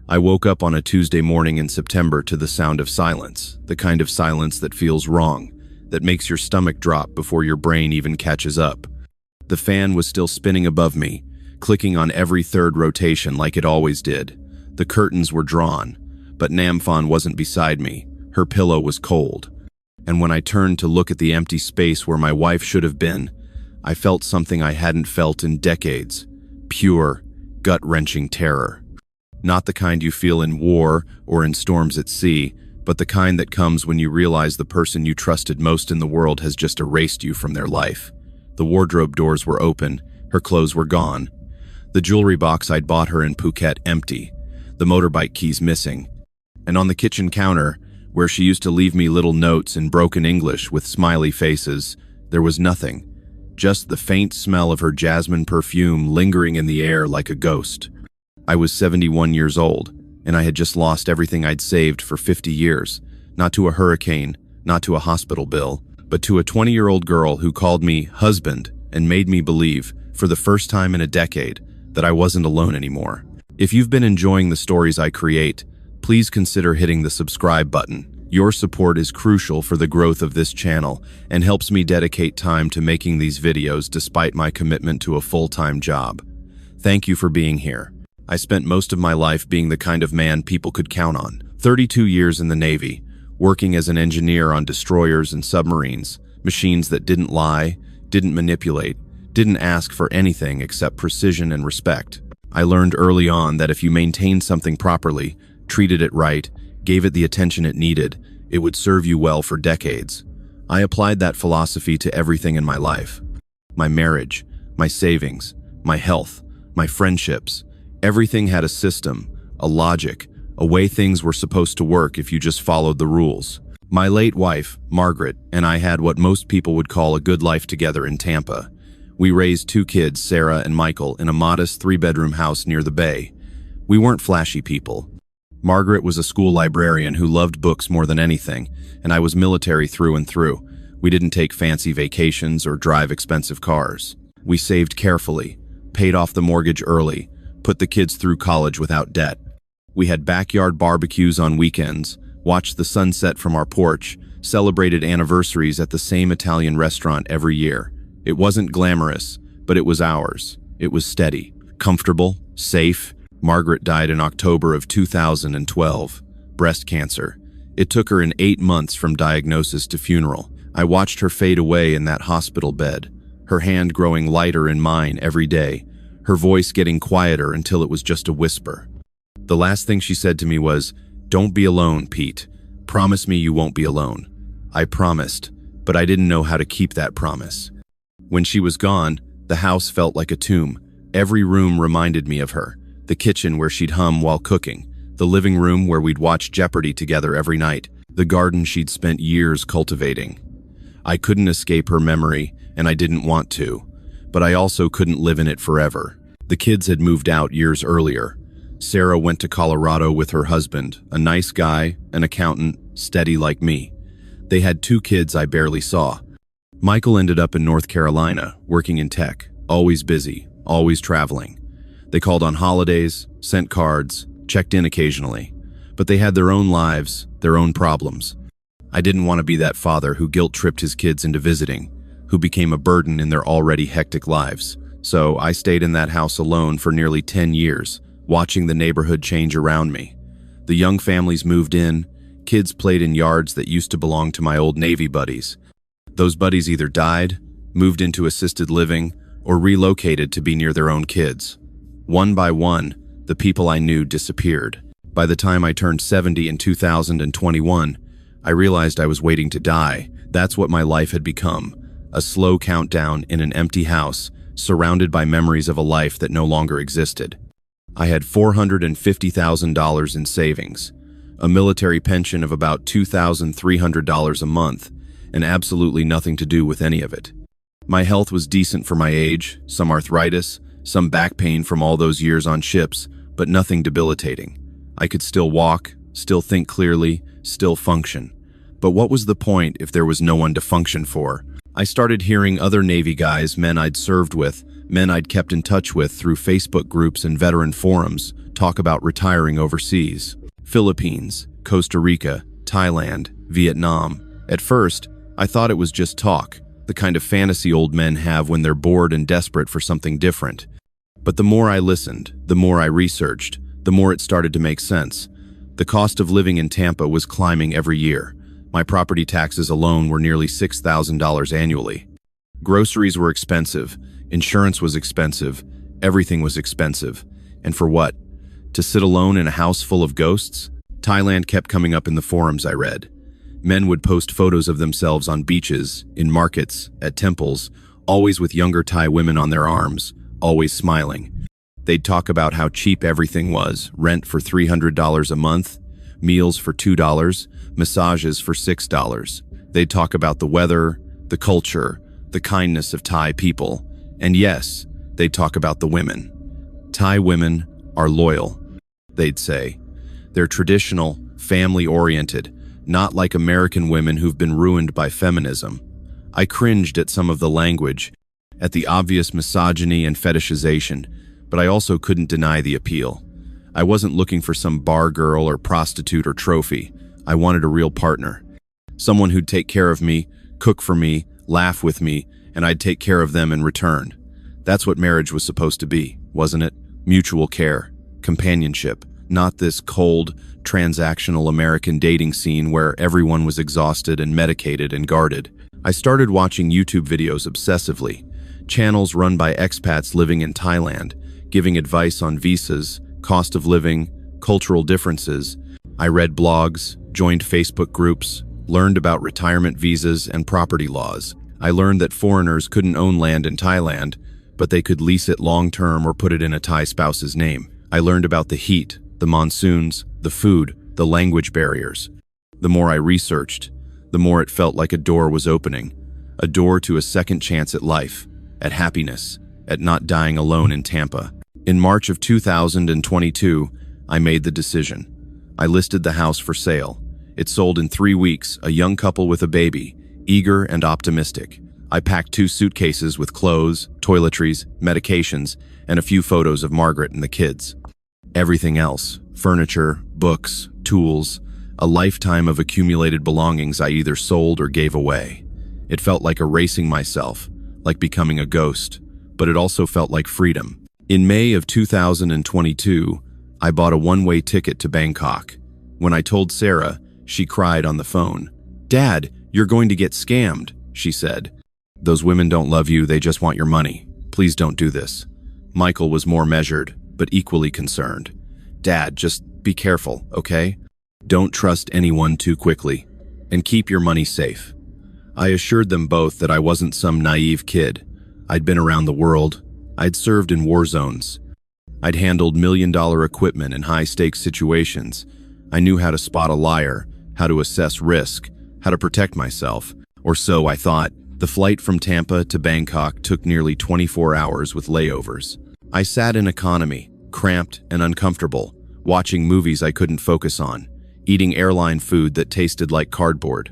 I woke up on a Tuesday morning in September to the sound of silence, the kind of silence that feels wrong, that makes your stomach drop before your brain even catches up. The fan was still spinning above me, clicking on every third rotation like it always did. The curtains were drawn, but Namphon wasn't beside me. Her pillow was cold. And when I turned to look at the empty space where my wife should have been, I felt something I hadn't felt in decades. Pure, gut-wrenching terror. Not the kind you feel in war or in storms at sea, but the kind that comes when you realize the person you trusted most in the world has just erased you from their life. The wardrobe doors were open, her clothes were gone. The jewelry box I'd bought her in Phuket empty, the motorbike keys missing. And on the kitchen counter, where she used to leave me little notes in broken English with smiley faces, there was nothing. Just the faint smell of her jasmine perfume lingering in the air like a ghost. I was 71 years old, and I had just lost everything I'd saved for 50 years. Not to a hurricane, not to a hospital bill, but to a 20-year-old girl who called me husband and made me believe, for the first time in a decade, that I wasn't alone anymore. If you've been enjoying the stories I create, please consider hitting the subscribe button. Your support is crucial for the growth of this channel and helps me dedicate time to making these videos despite my commitment to a full-time job. Thank you for being here. I spent most of my life being the kind of man people could count on. 32 years in the Navy, working as an engineer on destroyers and submarines, machines that didn't lie, didn't manipulate, didn't ask for anything except precision and respect. I learned early on that if you maintained something properly, treated it right, gave it the attention it needed, it would serve you well for decades. I applied that philosophy to everything in my life. My marriage, my savings, my health, my friendships. Everything had a system, a logic, a way things were supposed to work if you just followed the rules. My late wife, Margaret, and I had what most people would call a good life together in Tampa. We raised 2 kids, Sarah and Michael, in a modest 3-bedroom house near the bay. We weren't flashy people. Margaret was a school librarian who loved books more than anything, and I was military through and through. We didn't take fancy vacations or drive expensive cars. We saved carefully, paid off the mortgage early, put the kids through college without debt. We had backyard barbecues on weekends, watched the sunset from our porch, celebrated anniversaries at the same Italian restaurant every year. It wasn't glamorous, but it was ours. It was steady, comfortable, safe. Margaret died in October of 2012, breast cancer. It took her 8 months from diagnosis to funeral. I watched her fade away in that hospital bed, her hand growing lighter in mine every day, her voice getting quieter until it was just a whisper. The last thing she said to me was, "Don't be alone, Pete. Promise me you won't be alone." I promised, but I didn't know how to keep that promise. When she was gone, the house felt like a tomb. Every room reminded me of her. The kitchen where she'd hum while cooking, the living room where we'd watch Jeopardy together every night, the garden she'd spent years cultivating. I couldn't escape her memory, and I didn't want to, but I also couldn't live in it forever. The kids had moved out years earlier. Sarah went to Colorado with her husband, a nice guy, an accountant, steady like me. They had 2 kids I barely saw. Michael ended up in North Carolina, working in tech, always busy, always traveling. They called on holidays, sent cards, checked in occasionally, but they had their own lives, their own problems. I didn't want to be that father who guilt-tripped his kids into visiting, who became a burden in their already hectic lives. So I stayed in that house alone for nearly 10 years, watching the neighborhood change around me. The young families moved in, kids played in yards that used to belong to my old Navy buddies. Those buddies either died, moved into assisted living, or relocated to be near their own kids. One by one, the people I knew disappeared. By the time I turned 70 in 2021, I realized I was waiting to die. That's what my life had become, a slow countdown in an empty house, surrounded by memories of a life that no longer existed. I had $450,000 in savings, a military pension of about $2,300 a month, and absolutely nothing to do with any of it. My health was decent for my age, some arthritis, some back pain from all those years on ships, but nothing debilitating. I could still walk, still think clearly, still function. But what was the point if there was no one to function for? I started hearing other Navy guys, men I'd served with, men I'd kept in touch with through Facebook groups and veteran forums, talk about retiring overseas. Philippines, Costa Rica, Thailand, Vietnam. At first, I thought it was just talk, the kind of fantasy old men have when they're bored and desperate for something different. But the more I listened, the more I researched, the more it started to make sense. The cost of living in Tampa was climbing every year. My property taxes alone were nearly $6,000 annually. Groceries were expensive, insurance was expensive, everything was expensive. And for what? To sit alone in a house full of ghosts? Thailand kept coming up in the forums I read. Men would post photos of themselves on beaches, in markets, at temples, always with younger Thai women on their arms, always smiling. They'd talk about how cheap everything was, rent for $300 a month, meals for $2, massages for $6. They'd talk about the weather, the culture, the kindness of Thai people. And yes, they'd talk about the women. Thai women are loyal, they'd say. They're traditional, family-oriented, not like American women who've been ruined by feminism. I cringed at some of the language, at the obvious misogyny and fetishization, but I also couldn't deny the appeal. I wasn't looking for some bar girl or prostitute or trophy. I wanted a real partner. Someone who'd take care of me, cook for me, laugh with me, and I'd take care of them in return. That's what marriage was supposed to be, wasn't it? Mutual care, companionship, not this cold, transactional American dating scene where everyone was exhausted and medicated and guarded. I started watching YouTube videos obsessively, channels run by expats living in Thailand, giving advice on visas, cost of living, cultural differences. I read blogs, joined Facebook groups, learned about retirement visas and property laws. I learned that foreigners couldn't own land in Thailand, but they could lease it long-term or put it in a Thai spouse's name. I learned about the heat, the monsoons, the food, the language barriers. The more I researched, the more it felt like a door was opening, a door to a second chance at life, at happiness, at not dying alone in Tampa. In March of 2022, I made the decision. I listed the house for sale. It sold in 3 weeks, a young couple with a baby, eager and optimistic. I packed 2 suitcases with clothes, toiletries, medications, and a few photos of Margaret and the kids. Everything else, furniture, books, tools, a lifetime of accumulated belongings I either sold or gave away. It felt like erasing myself, like becoming a ghost, but it also felt like freedom. In May of 2022, I bought a one-way ticket to Bangkok. When I told Sarah, she cried on the phone. "Dad, you're going to get scammed," she said. "Those women don't love you, they just want your money. Please don't do this." Michael was more measured, but equally concerned. "Dad, just be careful, okay? Don't trust anyone too quickly, and keep your money safe." I assured them both that I wasn't some naive kid. I'd been around the world. I'd served in war zones. I'd handled million-dollar equipment in high-stakes situations. I knew how to spot a liar, how to assess risk, how to protect myself. Or so I thought. The flight from Tampa to Bangkok took nearly 24 hours with layovers. I sat in economy, cramped and uncomfortable, watching movies I couldn't focus on, eating airline food that tasted like cardboard.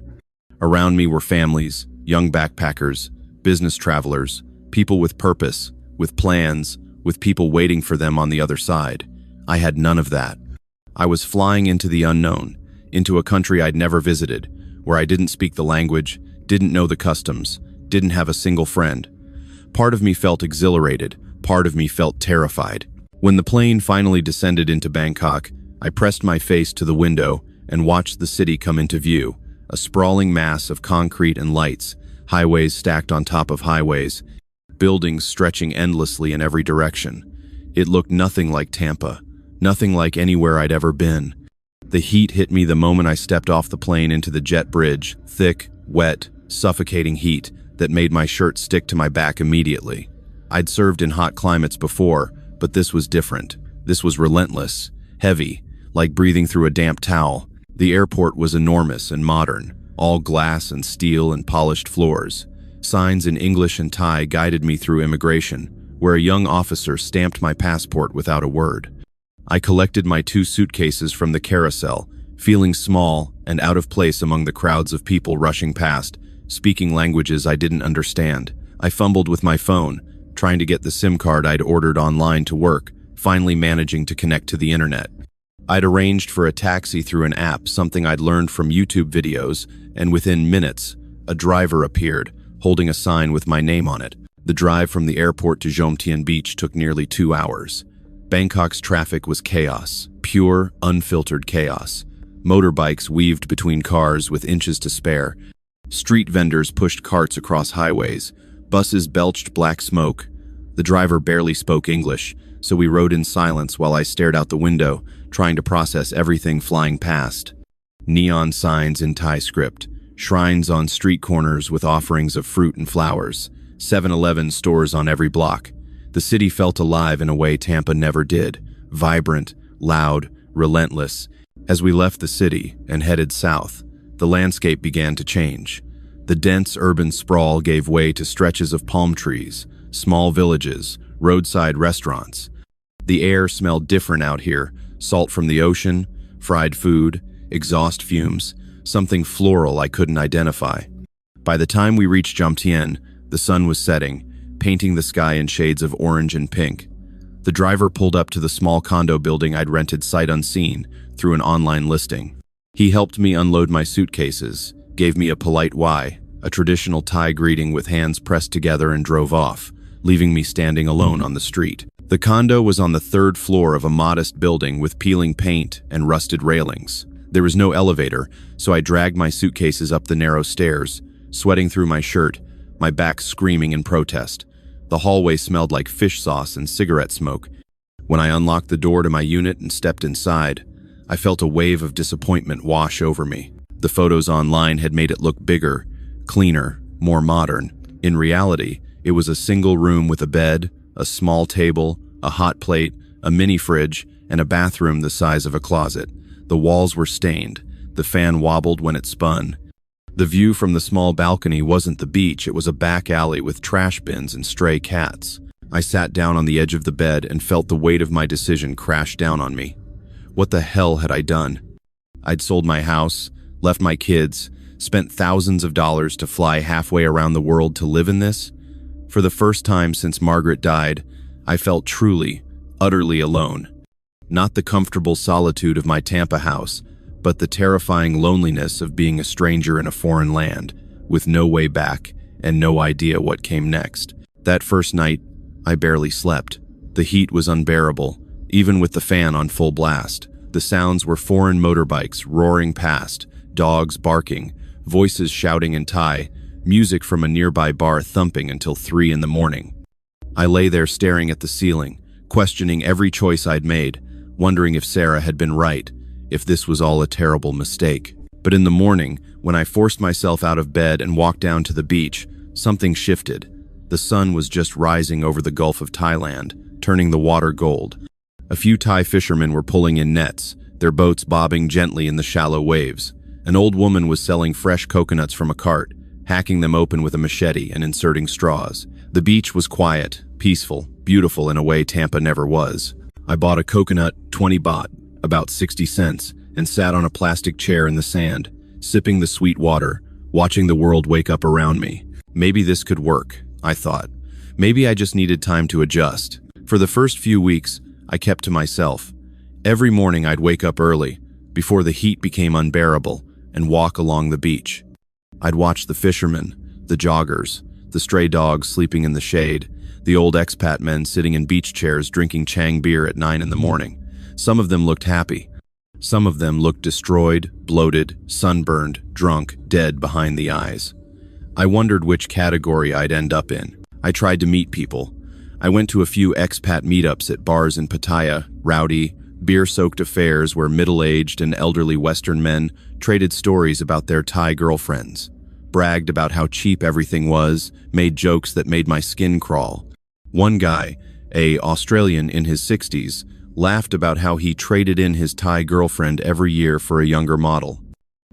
Around me were families, young backpackers, business travelers, people with purpose, with plans, with people waiting for them on the other side. I had none of that. I was flying into the unknown, into a country I'd never visited, where I didn't speak the language, didn't know the customs, didn't have a single friend. Part of me felt exhilarated, part of me felt terrified. When the plane finally descended into Bangkok, I pressed my face to the window and watched the city come into view, a sprawling mass of concrete and lights, highways stacked on top of highways, buildings stretching endlessly in every direction. It looked nothing like Tampa, nothing like anywhere I'd ever been. The heat hit me the moment I stepped off the plane into the jet bridge, thick, wet, suffocating heat that made my shirt stick to my back immediately. I'd served in hot climates before, but this was different. This was relentless, heavy, like breathing through a damp towel. The airport was enormous and modern, all glass and steel and polished floors. Signs in English and Thai guided me through immigration, where a young officer stamped my passport without a word. I collected my 2 suitcases from the carousel, feeling small and out of place among the crowds of people rushing past, speaking languages I didn't understand. I fumbled with my phone, trying to get the SIM card I'd ordered online to work, finally managing to connect to the internet. I'd arranged for a taxi through an app, something I'd learned from YouTube videos, and within minutes, a driver appeared, holding a sign with my name on it. The drive from the airport to Jomtien Beach took nearly 2 hours. Bangkok's traffic was chaos, pure, unfiltered chaos. Motorbikes weaved between cars with inches to spare. Street vendors pushed carts across highways. Buses belched black smoke. The driver barely spoke English, so we rode in silence while I stared out the window, trying to process everything flying past. Neon signs in Thai script, shrines on street corners with offerings of fruit and flowers, 7-Eleven stores on every block. The city felt alive in a way Tampa never did, vibrant, loud, relentless. As we left the city and headed south, the landscape began to change. The dense urban sprawl gave way to stretches of palm trees, small villages, roadside restaurants. The air smelled different out here, salt from the ocean, fried food, exhaust fumes, something floral I couldn't identify. By the time we reached Jomtien, the sun was setting, painting the sky in shades of orange and pink. The driver pulled up to the small condo building I'd rented sight unseen through an online listing. He helped me unload my suitcases, gave me a polite "why," a traditional Thai greeting with hands pressed together, and drove off, leaving me standing alone on the street. The condo was on the 3rd floor of a modest building with peeling paint and rusted railings. There was no elevator, so I dragged my suitcases up the narrow stairs, sweating through my shirt, my back screaming in protest. The hallway smelled like fish sauce and cigarette smoke. When I unlocked the door to my unit and stepped inside, I felt a wave of disappointment wash over me. The photos online had made it look bigger, cleaner, more modern. In reality, it was a single room with a bed, a small table, a hot plate, a mini fridge, and a bathroom the size of a closet. The walls were stained. The fan wobbled when it spun. The view from the small balcony wasn't the beach, it was a back alley with trash bins and stray cats. I sat down on the edge of the bed and felt the weight of my decision crash down on me. What the hell had I done? I'd sold my house, left my kids, spent thousands of dollars to fly halfway around the world to live in this. For the first time since Margaret died, I felt truly, utterly alone. Not the comfortable solitude of my Tampa house, but the terrifying loneliness of being a stranger in a foreign land, with no way back and no idea what came next. That first night, I barely slept. The heat was unbearable, even with the fan on full blast. The sounds were foreign motorbikes roaring past, dogs barking, voices shouting in Thai, music from a nearby bar thumping until 3 in the morning. I lay there staring at the ceiling, questioning every choice I'd made, wondering if Sarah had been right, if this was all a terrible mistake. But in the morning, when I forced myself out of bed and walked down to the beach, something shifted. The sun was just rising over the Gulf of Thailand, turning the water gold. A few Thai fishermen were pulling in nets, their boats bobbing gently in the shallow waves. An old woman was selling fresh coconuts from a cart, hacking them open with a machete and inserting straws. The beach was quiet, peaceful, beautiful in a way Tampa never was. I bought a coconut, 20 baht, about 60 cents, and sat on a plastic chair in the sand, sipping the sweet water, watching the world wake up around me. Maybe this could work, I thought. Maybe I just needed time to adjust. For the first few weeks, I kept to myself. Every morning I'd wake up early, before the heat became unbearable, and walk along the beach. I'd watch the fishermen, the joggers, the stray dogs sleeping in the shade, the old expat men sitting in beach chairs drinking Chang beer at 9 in the morning. Some of them looked happy. Some of them looked destroyed, bloated, sunburned, drunk, dead behind the eyes. I wondered which category I'd end up in. I tried to meet people. I went to a few expat meetups at bars in Pattaya, rowdy, beer-soaked affairs where middle-aged and elderly Western men traded stories about their Thai girlfriends, bragged about how cheap everything was, made jokes that made my skin crawl. One guy, an Australian in his 60s, laughed about how he traded in his Thai girlfriend every year for a younger model.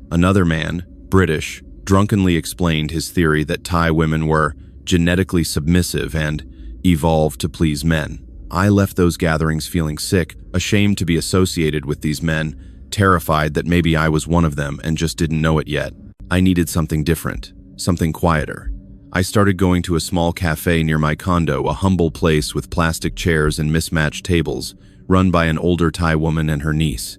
Another man, British, drunkenly explained his theory that Thai women were genetically submissive and evolved to please men. I left those gatherings feeling sick, ashamed to be associated with these men, terrified that maybe I was one of them and just didn't know it yet. I needed something different, something quieter. I started going to a small cafe near my condo, a humble place with plastic chairs and mismatched tables, run by an older Thai woman and her niece.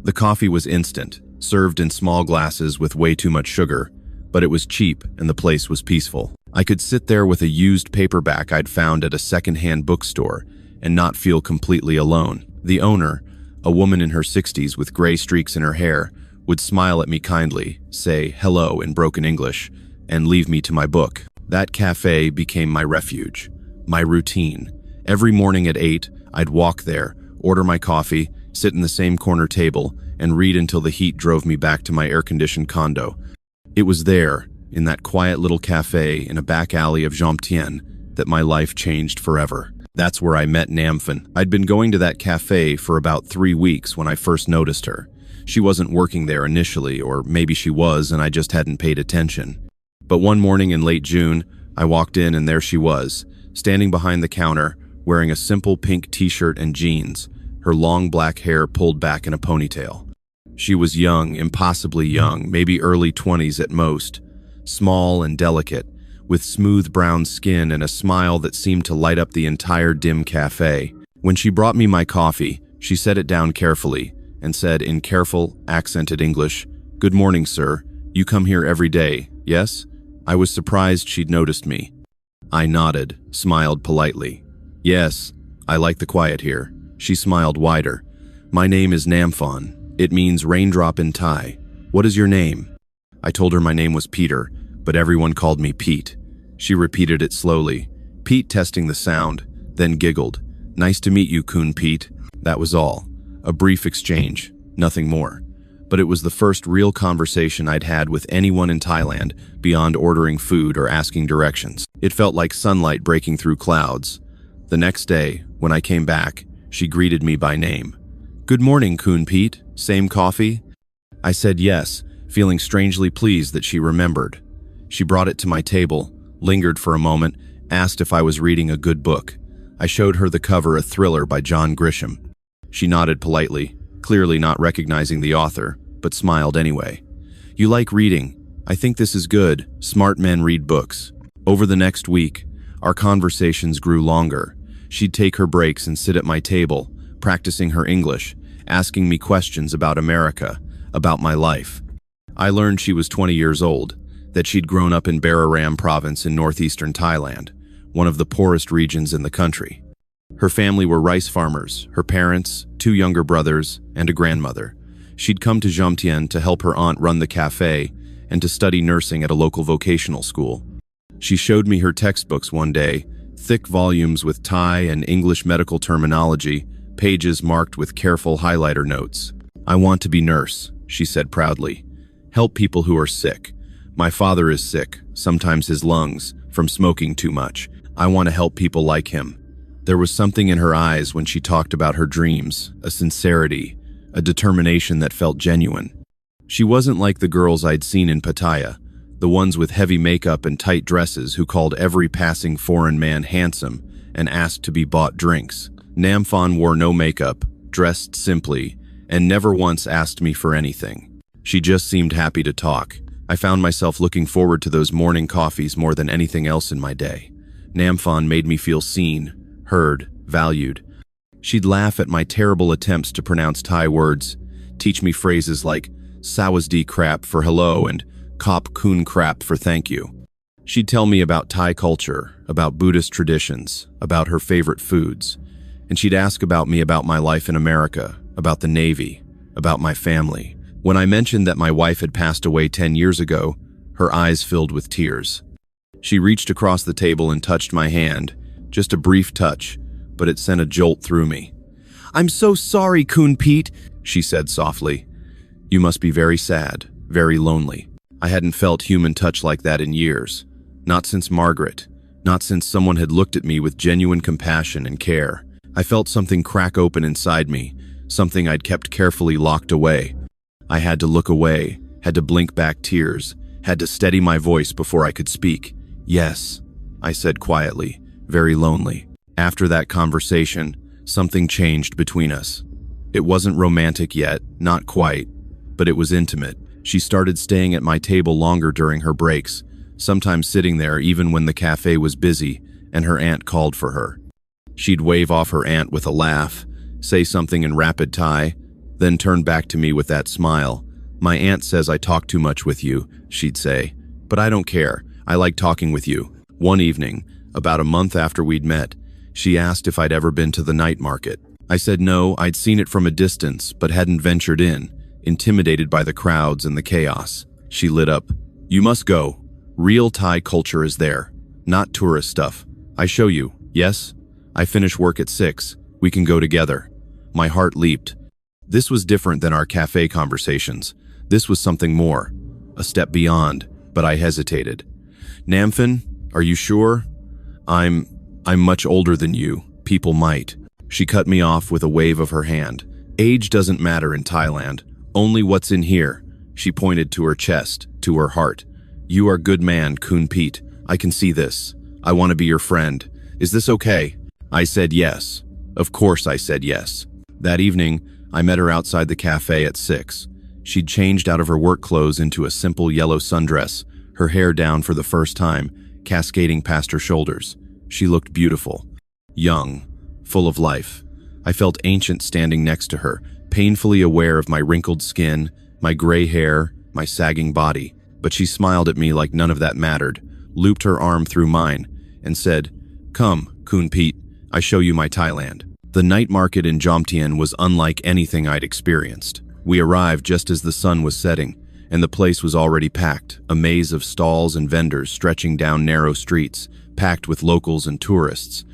The coffee was instant, served in small glasses with way too much sugar, but it was cheap and the place was peaceful. I could sit there with a used paperback I'd found at a second-hand bookstore and not feel completely alone. The owner, a woman in her 60s with gray streaks in her hair, would smile at me kindly, say hello in broken English, and leave me to my book. That cafe became my refuge, my routine. Every morning at 8, I'd walk there, order my coffee, sit in the same corner table, and read until the heat drove me back to my air-conditioned condo. It was there, in that quiet little cafe in a back alley of Jomtien, that my life changed forever. That's where I met Namfon. I'd been going to that cafe for about 3 weeks when I first noticed her. She wasn't working there initially, or maybe she was and I just hadn't paid attention. But one morning in late June, I walked in and there she was, standing behind the counter, wearing a simple pink t-shirt and jeans, her long black hair pulled back in a ponytail. She was young, impossibly young, maybe early 20s at most, small and delicate, with smooth brown skin and a smile that seemed to light up the entire dim cafe. When she brought me my coffee, she set it down carefully and said in careful, accented English, "Good morning, sir. You come here every day, yes?" I was surprised she'd noticed me. I nodded, smiled politely. "Yes, I like the quiet here." She smiled wider. "My name is Namfon. It means raindrop in Thai. What is your name?" I told her my name was Peter, but everyone called me Pete. She repeated it slowly, Pete testing the sound, then giggled. "Nice to meet you, Kun Pete." That was all. A brief exchange, nothing more. But it was the first real conversation I'd had with anyone in Thailand beyond ordering food or asking directions. It felt like sunlight breaking through clouds. The next day, when I came back, she greeted me by name. "Good morning, Kun Pete. Same coffee?" I said yes, feeling strangely pleased that she remembered. She brought it to my table, lingered for a moment, asked if I was reading a good book. I showed her the cover, a thriller by John Grisham. She nodded politely, clearly not recognizing the author, but smiled anyway. "You like reading. I think this is good. Smart men read books." Over the next week, our conversations grew longer. She'd take her breaks and sit at my table, practicing her English, asking me questions about America, about my life. I learned she was 20 years old, that she'd grown up in Bararam province in northeastern Thailand, one of the poorest regions in the country. Her family were rice farmers, her parents, 2 younger brothers, and a grandmother. She'd come to Jomtien to help her aunt run the cafe and to study nursing at a local vocational school. She showed me her textbooks one day, thick volumes with Thai and English medical terminology, pages marked with careful highlighter notes. "I want to be nurse," she said proudly. "Help people who are sick. My father is sick, sometimes his lungs, from smoking too much. I want to help people like him." There was something in her eyes when she talked about her dreams, a sincerity, a determination that felt genuine. She wasn't like the girls I'd seen in Pattaya, the ones with heavy makeup and tight dresses who called every passing foreign man handsome and asked to be bought drinks. Namfon wore no makeup, dressed simply, and never once asked me for anything. She just seemed happy to talk. I found myself looking forward to those morning coffees more than anything else in my day. Namfon made me feel seen, heard, valued. She'd laugh at my terrible attempts to pronounce Thai words, teach me phrases like "Sawasdee crap" for hello and "Kop kun crap" for thank you. She'd tell me about Thai culture, about Buddhist traditions, about her favorite foods. And she'd ask about me, about my life in America, about the Navy, about my family. When I mentioned that my wife had passed away 10 years ago, her eyes filled with tears. She reached across the table and touched my hand, just a brief touch, but it sent a jolt through me. "I'm so sorry, Kun Pete," she said softly. "You must be very sad, very lonely." I hadn't felt human touch like that in years. Not since Margaret. Not since someone had looked at me with genuine compassion and care. I felt something crack open inside me, something I'd kept carefully locked away. I had to look away, had to blink back tears, had to steady my voice before I could speak. "Yes," I said quietly, very lonely. After that conversation, something changed between us. It wasn't romantic yet, not quite, but it was intimate. She started staying at my table longer during her breaks, sometimes sitting there even when the cafe was busy and her aunt called for her. She'd wave off her aunt with a laugh, say something in rapid Thai, then turn back to me with that smile. "My aunt says I talk too much with you," she'd say. "But I don't care. I like talking with you." One evening, about a month after we'd met, she asked if I'd ever been to the night market. I said no, I'd seen it from a distance, but hadn't ventured in, intimidated by the crowds and the chaos. She lit up. "You must go. Real Thai culture is there, not tourist stuff. I show you, yes? I finish work at 6. We can go together." My heart leaped. This was different than our cafe conversations. This was something more, a step beyond, but I hesitated. "Namfin, are you sure? I'm much older than you. People might." She cut me off with a wave of her hand. "Age doesn't matter in Thailand. Only what's in here." She pointed to her chest, to her heart. "You are a good man, Kun Pete. I can see this. I want to be your friend. Is this okay?" I said yes. Of course I said yes. That evening, I met her outside the cafe at 6. She'd changed out of her work clothes into a simple yellow sundress, her hair down for the first time, cascading past her shoulders. She looked beautiful, young, full of life. I felt ancient standing next to her, painfully aware of my wrinkled skin, my gray hair, my sagging body. But she smiled at me like none of that mattered, looped her arm through mine, and said, "Come, Kun Pete, I show you my Thailand." The night market in Jomtien was unlike anything I'd experienced. We arrived just as the sun was setting, and the place was already packed, a maze of stalls and vendors stretching down narrow streets, packed with locals and tourists.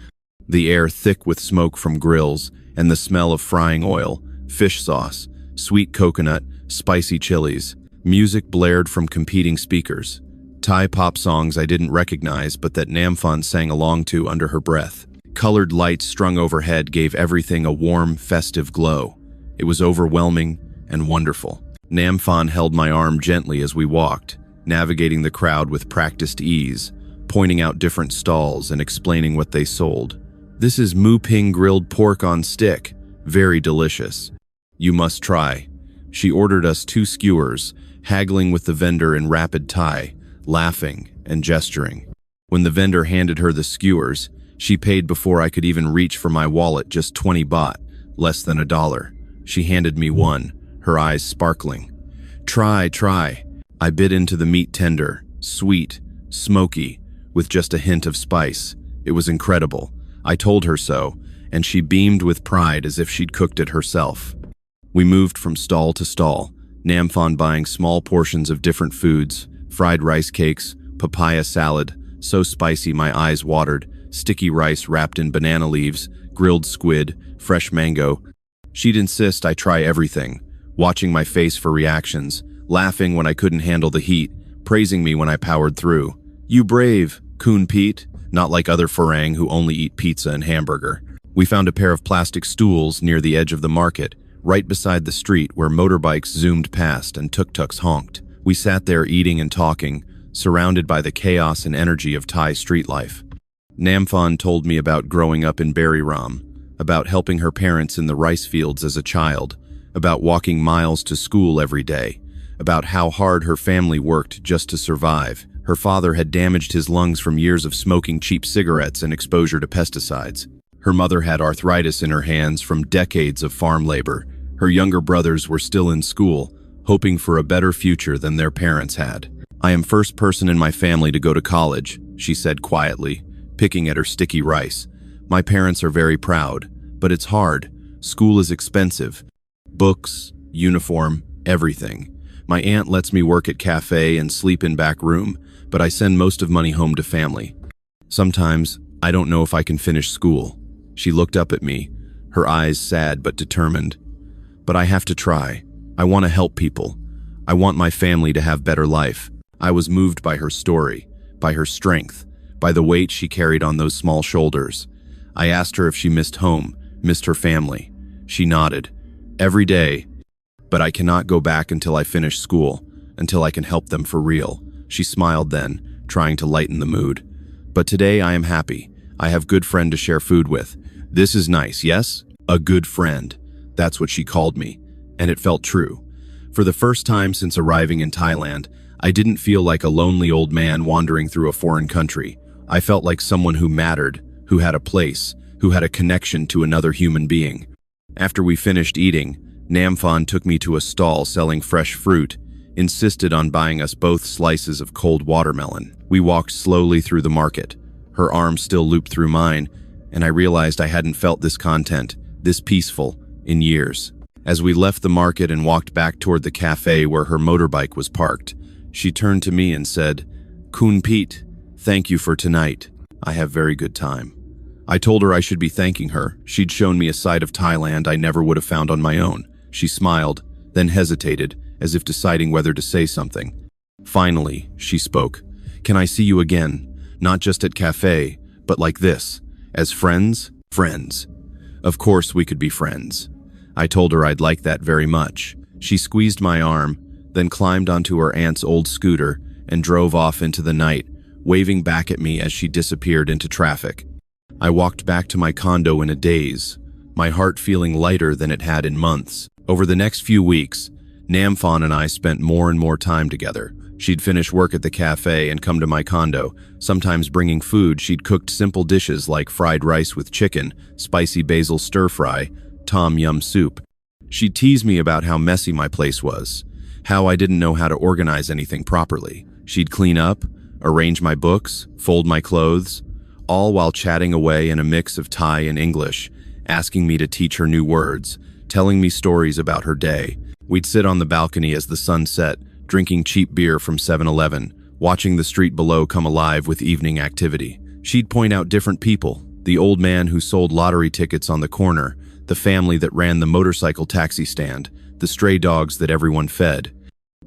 The air thick with smoke from grills and the smell of frying oil, fish sauce, sweet coconut, spicy chilies. Music blared from competing speakers. Thai pop songs I didn't recognize but that Namfon sang along to under her breath. Colored lights strung overhead gave everything a warm, festive glow. It was overwhelming and wonderful. Namfon held my arm gently as we walked, navigating the crowd with practiced ease, pointing out different stalls and explaining what they sold. "This is Mu Ping grilled pork on stick. Very delicious. You must try." She ordered us 2 skewers, haggling with the vendor in rapid Thai, laughing and gesturing. When the vendor handed her the skewers, she paid before I could even reach for my wallet, just 20 baht, less than $1. She handed me one, her eyes sparkling. Try. I bit into the meat tender, sweet, smoky, with just a hint of spice. It was incredible. I told her so, and she beamed with pride as if she'd cooked it herself. We moved from stall to stall, Namfon buying small portions of different foods, fried rice cakes, papaya salad, so spicy my eyes watered, sticky rice wrapped in banana leaves, grilled squid, fresh mango. She'd insist I try everything, watching my face for reactions, laughing when I couldn't handle the heat, praising me when I powered through. "You brave, Kun Pete," not like other Farang who only eat pizza and hamburger. We found a pair of plastic stools near the edge of the market, right beside the street where motorbikes zoomed past and tuk-tuks honked. We sat there eating and talking, surrounded by the chaos and energy of Thai street life. Namfon told me about growing up in Buriram, about helping her parents in the rice fields as a child, about walking miles to school every day, about how hard her family worked just to survive. Her father had damaged his lungs from years of smoking cheap cigarettes and exposure to pesticides. Her mother had arthritis in her hands from decades of farm labor. Her younger brothers were still in school, hoping for a better future than their parents had. "I am first person in my family to go to college," she said quietly, picking at her sticky rice. "My parents are very proud, but it's hard. School is expensive. Books, uniform, everything. My aunt lets me work at cafe and sleep in back room, but I send most of money home to family. Sometimes I don't know if I can finish school." She looked up at me, her eyes sad but determined. "But I have to try. I want to help people. I want my family to have better life." I was moved by her story, by her strength, by the weight she carried on those small shoulders. I asked her if she missed home, missed her family. She nodded. "Every day. But I cannot go back until I finish school, until I can help them for real." She smiled then, trying to lighten the mood. "But today I am happy. I have a good friend to share food with. This is nice, yes? A good friend." That's what she called me, and it felt true. For the first time since arriving in Thailand, I didn't feel like a lonely old man wandering through a foreign country. I felt like someone who mattered, who had a place, who had a connection to another human being. After we finished eating, Namfon took me to a stall selling fresh fruit, insisted on buying us both slices of cold watermelon. We walked slowly through the market. Her arm still looped through mine, and I realized I hadn't felt this content, this peaceful, in years. As we left the market and walked back toward the cafe where her motorbike was parked, she turned to me and said, "Kun Pete, thank you for tonight. I have very good time." I told her I should be thanking her. She'd shown me a side of Thailand I never would have found on my own. She smiled, then hesitated, as if deciding whether to say something. Finally, she spoke. "Can I see you again? Not just at cafe, but like this. As friends? Friends." Of course we could be friends. I told her I'd like that very much. She squeezed my arm, then climbed onto her aunt's old scooter and drove off into the night, waving back at me as she disappeared into traffic. I walked back to my condo in a daze, my heart feeling lighter than it had in months. Over the next few weeks, Namfon and I spent more and more time together. She'd finish work at the cafe and come to my condo, sometimes bringing food. She'd cooked simple dishes like fried rice with chicken, spicy basil stir-fry, tom yum soup. She'd tease me about how messy my place was, how I didn't know how to organize anything properly. She'd clean up, arrange my books, fold my clothes, all while chatting away in a mix of Thai and English, asking me to teach her new words, telling me stories about her day. We'd sit on the balcony as the sun set, drinking cheap beer from 7-Eleven, watching the street below come alive with evening activity. She'd point out different people, the old man who sold lottery tickets on the corner, the family that ran the motorcycle taxi stand, the stray dogs that everyone fed.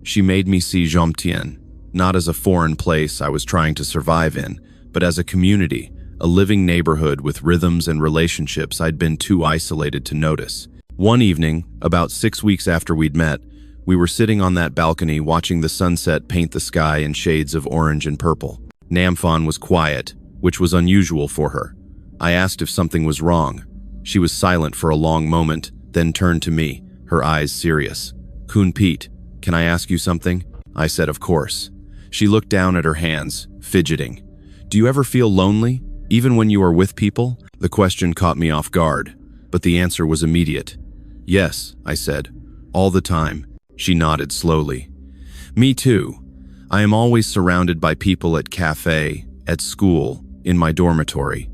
She made me see Jomtien, not as a foreign place I was trying to survive in, but as a community, a living neighborhood with rhythms and relationships I'd been too isolated to notice. One evening, about 6 weeks after we'd met, we were sitting on that balcony watching the sunset paint the sky in shades of orange and purple. Namfon was quiet, which was unusual for her. I asked if something was wrong. She was silent for a long moment, then turned to me, her eyes serious. "Kun Pete, can I ask you something?" I said, "Of course." She looked down at her hands, fidgeting. "Do you ever feel lonely, even when you are with people?" The question caught me off guard, but the answer was immediate. "Yes," I said, "all the time." She nodded slowly. "Me too. I am always surrounded by people at cafe, at school, in my dormitory.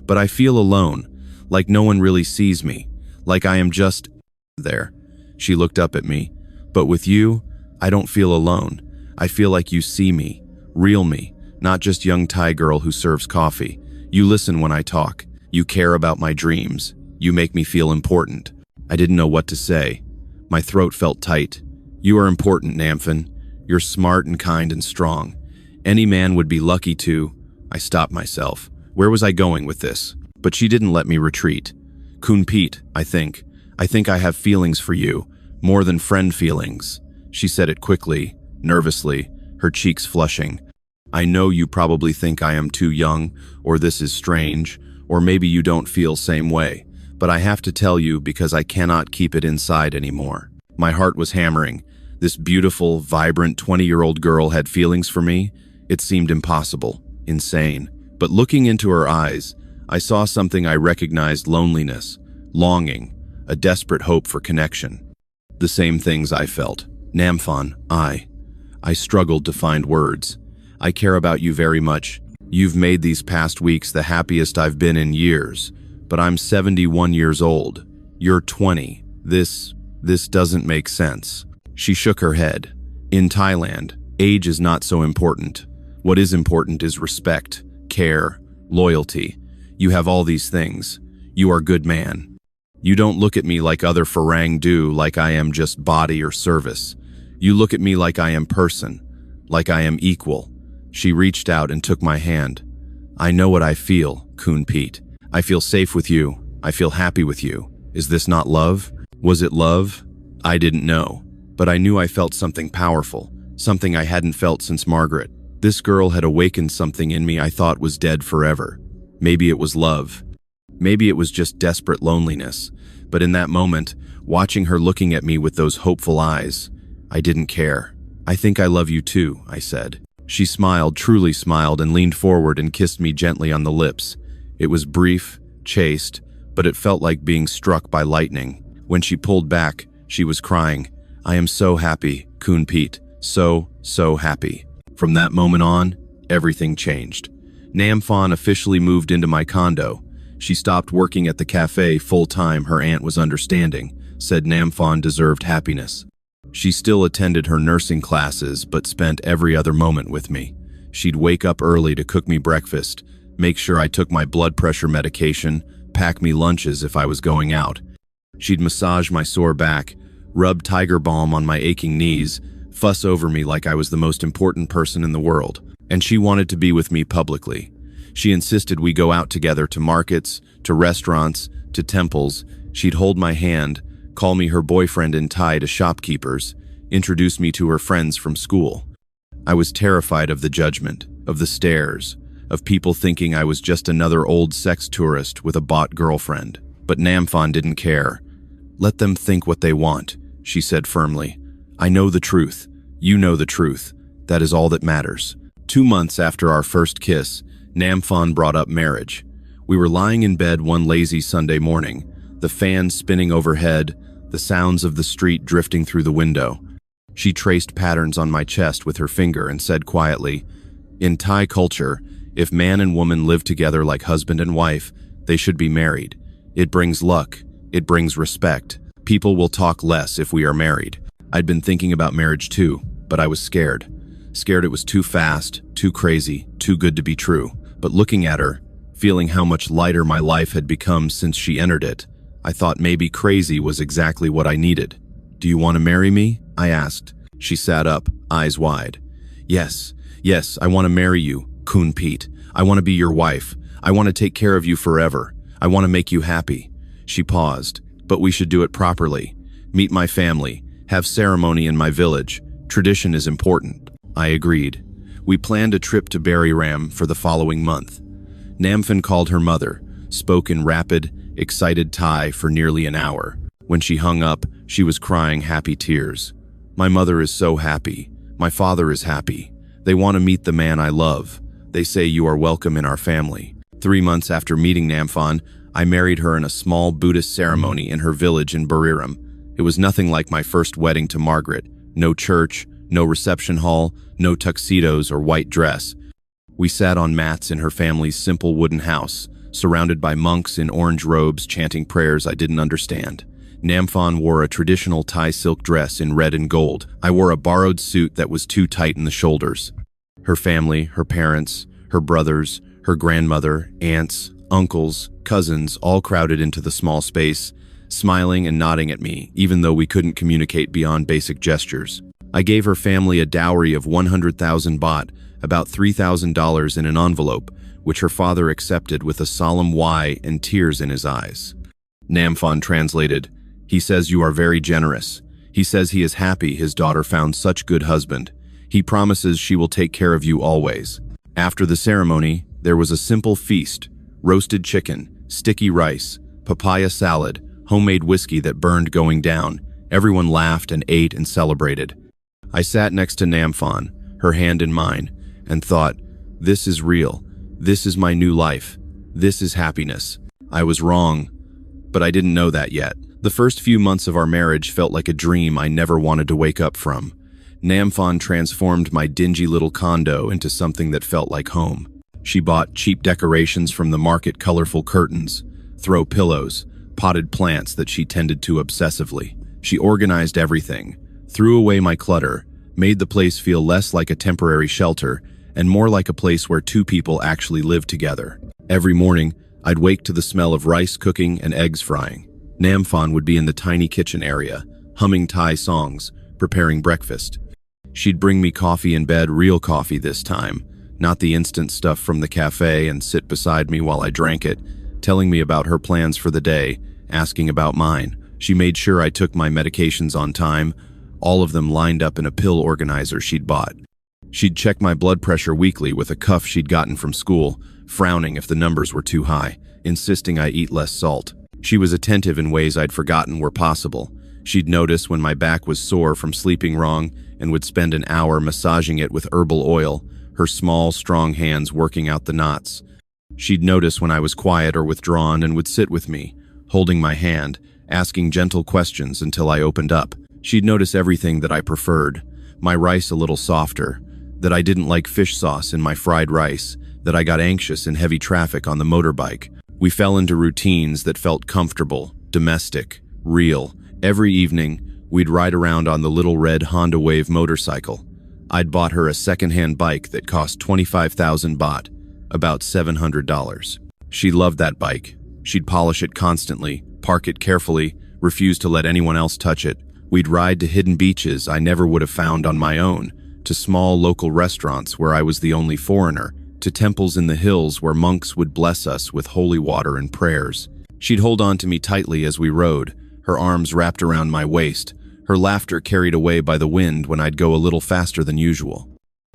But I feel alone, like no one really sees me, like I am just there." She looked up at me. "But with you, I don't feel alone. I feel like you see me, real me, not just young Thai girl who serves coffee. You listen when I talk. You care about my dreams. You make me feel important." I didn't know what to say. My throat felt tight. "You are important, Namfon. You're smart and kind and strong. Any man would be lucky to—" I stopped myself. Where was I going with this? But she didn't let me retreat. "Kun Pete, I think I have feelings for you, more than friend feelings." She said it quickly, nervously, her cheeks flushing. "I know you probably think I am too young, or this is strange, or maybe you don't feel same way, but I have to tell you because I cannot keep it inside anymore." My heart was hammering. This beautiful, vibrant 20-year-old girl had feelings for me? It seemed impossible, insane. But looking into her eyes, I saw something I recognized: loneliness, longing, a desperate hope for connection. The same things I felt. "Namfon, I struggled to find words. I care about you very much. You've made these past weeks the happiest I've been in years, but I'm 71 years old. You're 20. This doesn't make sense." She shook her head. "In Thailand, age is not so important. What is important is respect, care, loyalty. You have all these things. You are a good man. You don't look at me like other Farang do, like I am just body or service. You look at me like I am person, like I am equal." She reached out and took my hand. "I know what I feel, Kun Pete. I feel safe with you. I feel happy with you. Is this not love? Was it love? I didn't know. But I knew I felt something powerful, something I hadn't felt since Margaret. This girl had awakened something in me I thought was dead forever. Maybe it was love. Maybe it was just desperate loneliness. But in that moment, watching her looking at me with those hopeful eyes, I didn't care. "I think I love you too," I said. She smiled, truly smiled, and leaned forward and kissed me gently on the lips. It was brief, chaste, but it felt like being struck by lightning. When she pulled back, she was crying. "I am so happy, Kun Pete. So happy." From that moment on, everything changed. Namfon officially moved into my condo. She stopped working at the cafe full-time. Her aunt was understanding, said Namfon deserved happiness. She still attended her nursing classes, but spent every other moment with me. She'd wake up early to cook me breakfast, make sure I took my blood pressure medication, pack me lunches if I was going out. She'd massage my sore back, rub tiger balm on my aching knees, fuss over me like I was the most important person in the world. And she wanted to be with me publicly. She insisted we go out together to markets, to restaurants, to temples. She'd hold my hand, call me her boyfriend in Thai to shopkeepers, introduce me to her friends from school. I was terrified of the judgment, of the stares, of people thinking I was just another old sex tourist with a bought girlfriend. But Namfon didn't care. "Let them think what they want," she said firmly. "I know the truth. You know the truth. That is all that matters." 2 months after our first kiss, Namfon brought up marriage. We were lying in bed one lazy Sunday morning, the fan spinning overhead, the sounds of the street drifting through the window. She traced patterns on my chest with her finger and said quietly, "In Thai culture, if man and woman live together like husband and wife, they should be married. It brings luck. It brings respect. People will talk less if we are married." I'd been thinking about marriage too, but I was scared. Scared it was too fast, too crazy, too good to be true. But looking at her, feeling how much lighter my life had become since she entered it, I thought maybe crazy was exactly what I needed. "Do you want to marry me?" I asked. She sat up, eyes wide. Yes, I want to marry you, Kun Pete. I want to be your wife. I want to take care of you forever. I want to make you happy." She paused. "But we should do it properly. Meet my family. Have ceremony in my village. Tradition is important." I agreed. We planned a trip to Buriram for the following month. Namfon called her mother, spoke in rapid, excited Thai for nearly an hour. When she hung up, she was crying happy tears. "My mother is so happy. My father is happy. They want to meet the man I love. They say you are welcome in our family." 3 months after meeting Namfon, I married her in a small Buddhist ceremony in her village in Buriram. It was nothing like my first wedding to Margaret. No church, no reception hall, no tuxedos or white dress. We sat on mats in her family's simple wooden house, surrounded by monks in orange robes chanting prayers I didn't understand. Namfon wore a traditional Thai silk dress in red and gold. I wore a borrowed suit that was too tight in the shoulders. Her family, her parents, her brothers, her grandmother, aunts, uncles, cousins all crowded into the small space, smiling and nodding at me, even though we couldn't communicate beyond basic gestures. I gave her family a dowry of 100,000 baht, about $3,000 in an envelope, which her father accepted with a solemn Y and tears in his eyes. Namfon translated, "He says you are very generous. He says he is happy his daughter found such good husband. He promises she will take care of you always." After the ceremony, there was a simple feast: roasted chicken, sticky rice, papaya salad, homemade whiskey that burned going down. Everyone laughed and ate and celebrated. I sat next to Namfon, her hand in mine, and thought, this is real. This is my new life. This is happiness. I was wrong, but I didn't know that yet. The first few months of our marriage felt like a dream I never wanted to wake up from. Namfon transformed my dingy little condo into something that felt like home. She bought cheap decorations from the market, colorful curtains, throw pillows, potted plants that she tended to obsessively. She organized everything, threw away my clutter, made the place feel less like a temporary shelter and more like a place where two people actually lived together. Every morning, I'd wake to the smell of rice cooking and eggs frying. Namfon would be in the tiny kitchen area, humming Thai songs, preparing breakfast. She'd bring me coffee in bed, real coffee this time, not the instant stuff from the cafe, and sit beside me while I drank it, telling me about her plans for the day, asking about mine. She made sure I took my medications on time, all of them lined up in a pill organizer she'd bought. She'd check my blood pressure weekly with a cuff she'd gotten from school, frowning if the numbers were too high, insisting I eat less salt. She was attentive in ways I'd forgotten were possible. She'd notice when my back was sore from sleeping wrong, and would spend an hour massaging it with herbal oil, her small, strong hands working out the knots. She'd notice when I was quiet or withdrawn and would sit with me, holding my hand, asking gentle questions until I opened up. She'd notice everything that I preferred, my rice a little softer, that I didn't like fish sauce in my fried rice, that I got anxious in heavy traffic on the motorbike. We fell into routines that felt comfortable, domestic, real. Every evening, we'd ride around on the little red Honda Wave motorcycle. I'd bought her a second-hand bike that cost 25,000 baht, about $700. She loved that bike. She'd polish it constantly, park it carefully, refuse to let anyone else touch it. We'd ride to hidden beaches I never would have found on my own, to small local restaurants where I was the only foreigner, to temples in the hills where monks would bless us with holy water and prayers. She'd hold on to me tightly as we rode, her arms wrapped around my waist, her laughter carried away by the wind when I'd go a little faster than usual.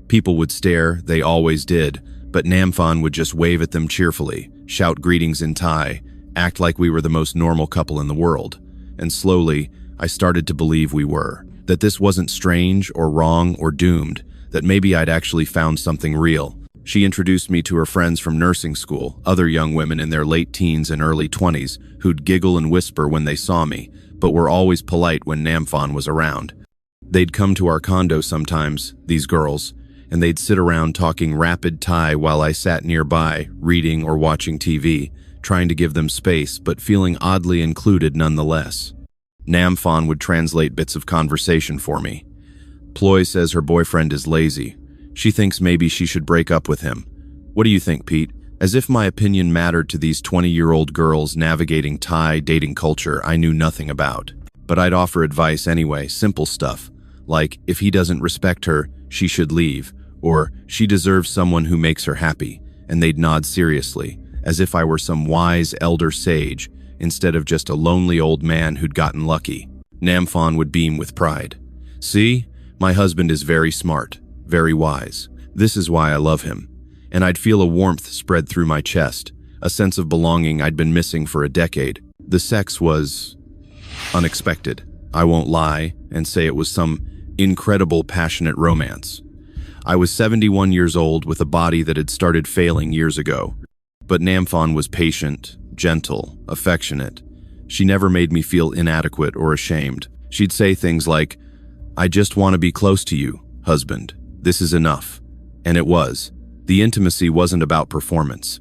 People would stare, they always did, but Namfon would just wave at them cheerfully, shout greetings in Thai, act like we were the most normal couple in the world. And slowly, I started to believe we were, that this wasn't strange or wrong or doomed, that maybe I'd actually found something real. She introduced me to her friends from nursing school, other young women in their late teens and early 20s, who'd giggle and whisper when they saw me, but were always polite when Namfon was around. They'd come to our condo sometimes, these girls, and they'd sit around talking rapid Thai while I sat nearby, reading or watching TV, trying to give them space but feeling oddly included nonetheless. Namfon would translate bits of conversation for me. Ploy says her boyfriend is lazy. She thinks maybe she should break up with him. What do you think, Pete? As if my opinion mattered to these 20-year-old girls navigating Thai dating culture I knew nothing about. But I'd offer advice anyway, simple stuff, like if he doesn't respect her, she should leave, or she deserves someone who makes her happy, and they'd nod seriously, as if I were some wise elder sage, instead of just a lonely old man who'd gotten lucky. Namfon would beam with pride. See, my husband is very smart, very wise. This is why I love him. And I'd feel a warmth spread through my chest, a sense of belonging I'd been missing for a decade. The sex was unexpected. I won't lie and say it was some incredible passionate romance. I was 71 years old with a body that had started failing years ago. But Namfon was patient, gentle, affectionate. She never made me feel inadequate or ashamed. She'd say things like, "I just want to be close to you, husband. This is enough." And it was. The intimacy wasn't about performance.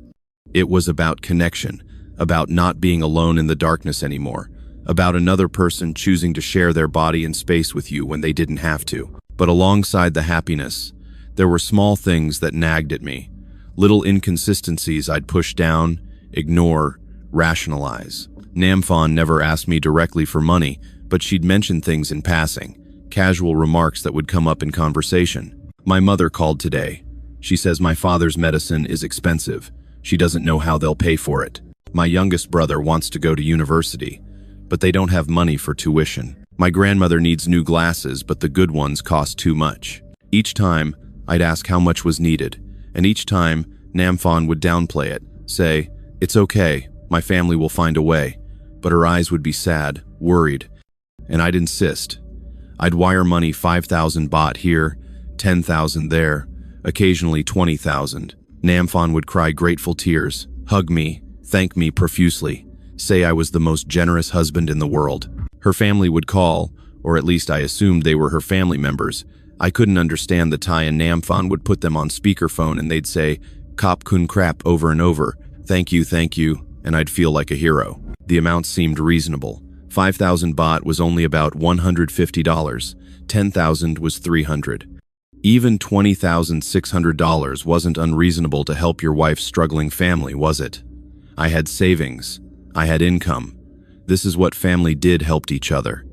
It was about connection, about not being alone in the darkness anymore, about another person choosing to share their body and space with you when they didn't have to. But alongside the happiness, there were small things that nagged at me, little inconsistencies I'd push down, ignore, rationalize. Namfon never asked me directly for money, but she'd mention things in passing, casual remarks that would come up in conversation. My mother called today. She says my father's medicine is expensive. She doesn't know how they'll pay for it. My youngest brother wants to go to university, but they don't have money for tuition. My grandmother needs new glasses, but the good ones cost too much. Each time, I'd ask how much was needed, and each time, Namfon would downplay it, say, "It's okay, my family will find a way." But her eyes would be sad, worried, and I'd insist. I'd wire money 5,000 baht here, 10,000 there, occasionally 20,000. Namfon would cry grateful tears, hug me, thank me profusely, say I was the most generous husband in the world. Her family would call, or at least I assumed they were her family members. I couldn't understand the Thai, and Namfon would put them on speakerphone and they'd say, "Kop kun krap" over and over, thank you, and I'd feel like a hero. The amount seemed reasonable. 5,000 baht was only about $150, 10,000 was 300. Even $20,600 wasn't unreasonable to help your wife's struggling family, was it? I had savings. I had income. This is what family did, helped each other.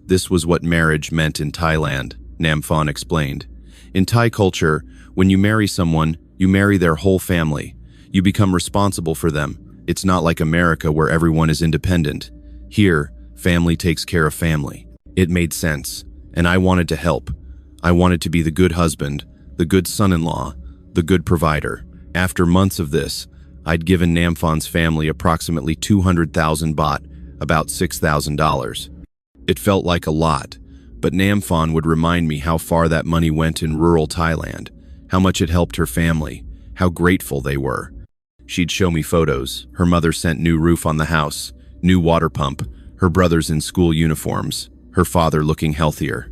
This was what marriage meant in Thailand, Namfon explained. In Thai culture, when you marry someone, you marry their whole family. You become responsible for them. It's not like America where everyone is independent. Here, family takes care of family. It made sense, and I wanted to help. I wanted to be the good husband, the good son-in-law, the good provider. After months of this, I'd given Namfon's family approximately 200,000 baht, about $6,000. It felt like a lot, But Namphon would remind me how far that money went in rural Thailand, how much it helped her family, how grateful they were. She'd show me photos. Her mother sent new roof on the house, new water pump, her brothers in school uniforms, her father looking healthier.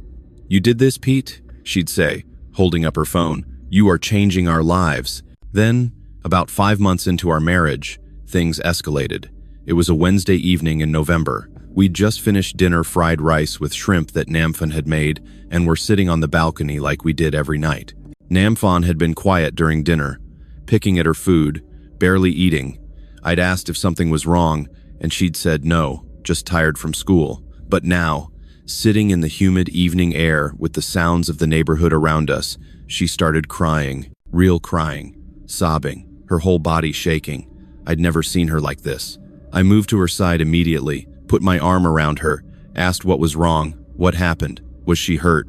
"You did this, Pete?" she'd say, holding up her phone. "You are changing our lives." Then, about 5 months into our marriage, things escalated. It was a Wednesday evening in November. We'd just finished dinner fried rice with shrimp that Namphon had made, and were sitting on the balcony like we did every night. Namphon had been quiet during dinner, picking at her food, barely eating. I'd asked if something was wrong, and she'd said no, just tired from school. But now, sitting in the humid evening air with the sounds of the neighborhood around us, she started crying, real crying, sobbing, her whole body shaking. I'd never seen her like this. I moved to her side immediately, put my arm around her, asked what was wrong, what happened, was she hurt?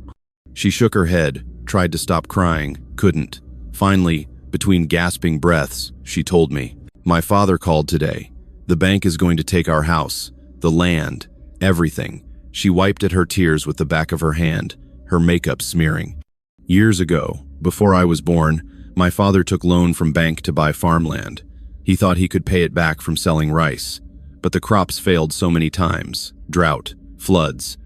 She shook her head, tried to stop crying, couldn't. Finally, between gasping breaths, she told me, "My father called today. The bank is going to take our house, the land, everything." She wiped at her tears with the back of her hand, her makeup smearing. "Years ago, before I was born, my father took loan from bank to buy farmland. He thought he could pay it back from selling rice. But the crops failed so many times. Drought, floods,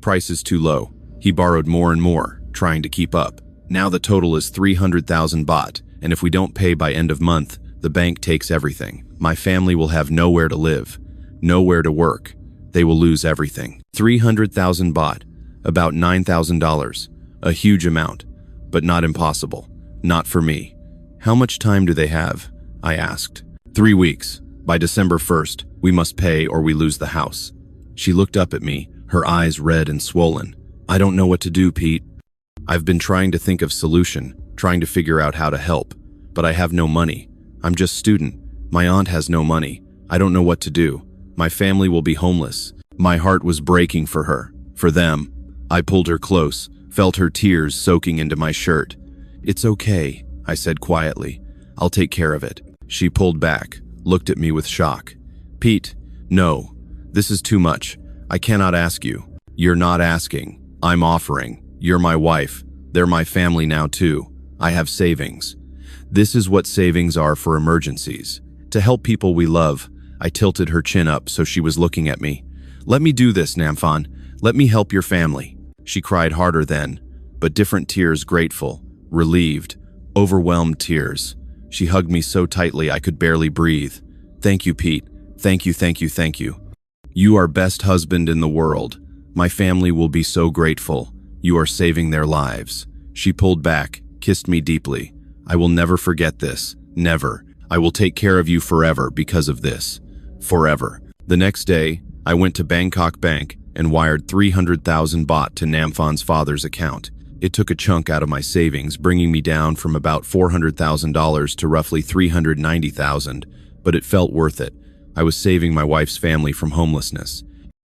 prices too low. He borrowed more and more, trying to keep up. Now the total is 300,000 baht, and if we don't pay by end of month, the bank takes everything. My family will have nowhere to live, nowhere to work. They will lose everything." 300,000 baht, about $9,000. A huge amount, but not impossible. Not for me. "How much time do they have?" I asked. 3 weeks. By December 1st, we must pay or we lose the house." She looked up at me, her eyes red and swollen. "I don't know what to do, Pete. I've been trying to think of solution, trying to figure out how to help. But I have no money. I'm just student. My aunt has no money. I don't know what to do. My family will be homeless." My heart was breaking for her, for them. I pulled her close, felt her tears soaking into my shirt. "It's okay," I said quietly. "I'll take care of it." She pulled back, looked at me with shock. "Pete, no. This is too much. I cannot ask you." "You're not asking. I'm offering. You're my wife. They're my family now too. I have savings. This is what savings are for emergencies. To help people we love." I tilted her chin up so she was looking at me. "Let me do this, Namphon. Let me help your family." She cried harder then, but different tears, grateful, relieved, overwhelmed tears. She hugged me so tightly I could barely breathe. "Thank you, Pete. Thank you, thank you, thank you. You are best husband in the world. My family will be so grateful. You are saving their lives." She pulled back, kissed me deeply. "I will never forget this. Never. I will take care of you forever because of this. Forever." The next day, I went to Bangkok Bank and wired 300,000 baht to Namphon's father's account. It took a chunk out of my savings, bringing me down from about $400,000 to roughly 390,000, but it felt worth it. I was saving my wife's family from homelessness.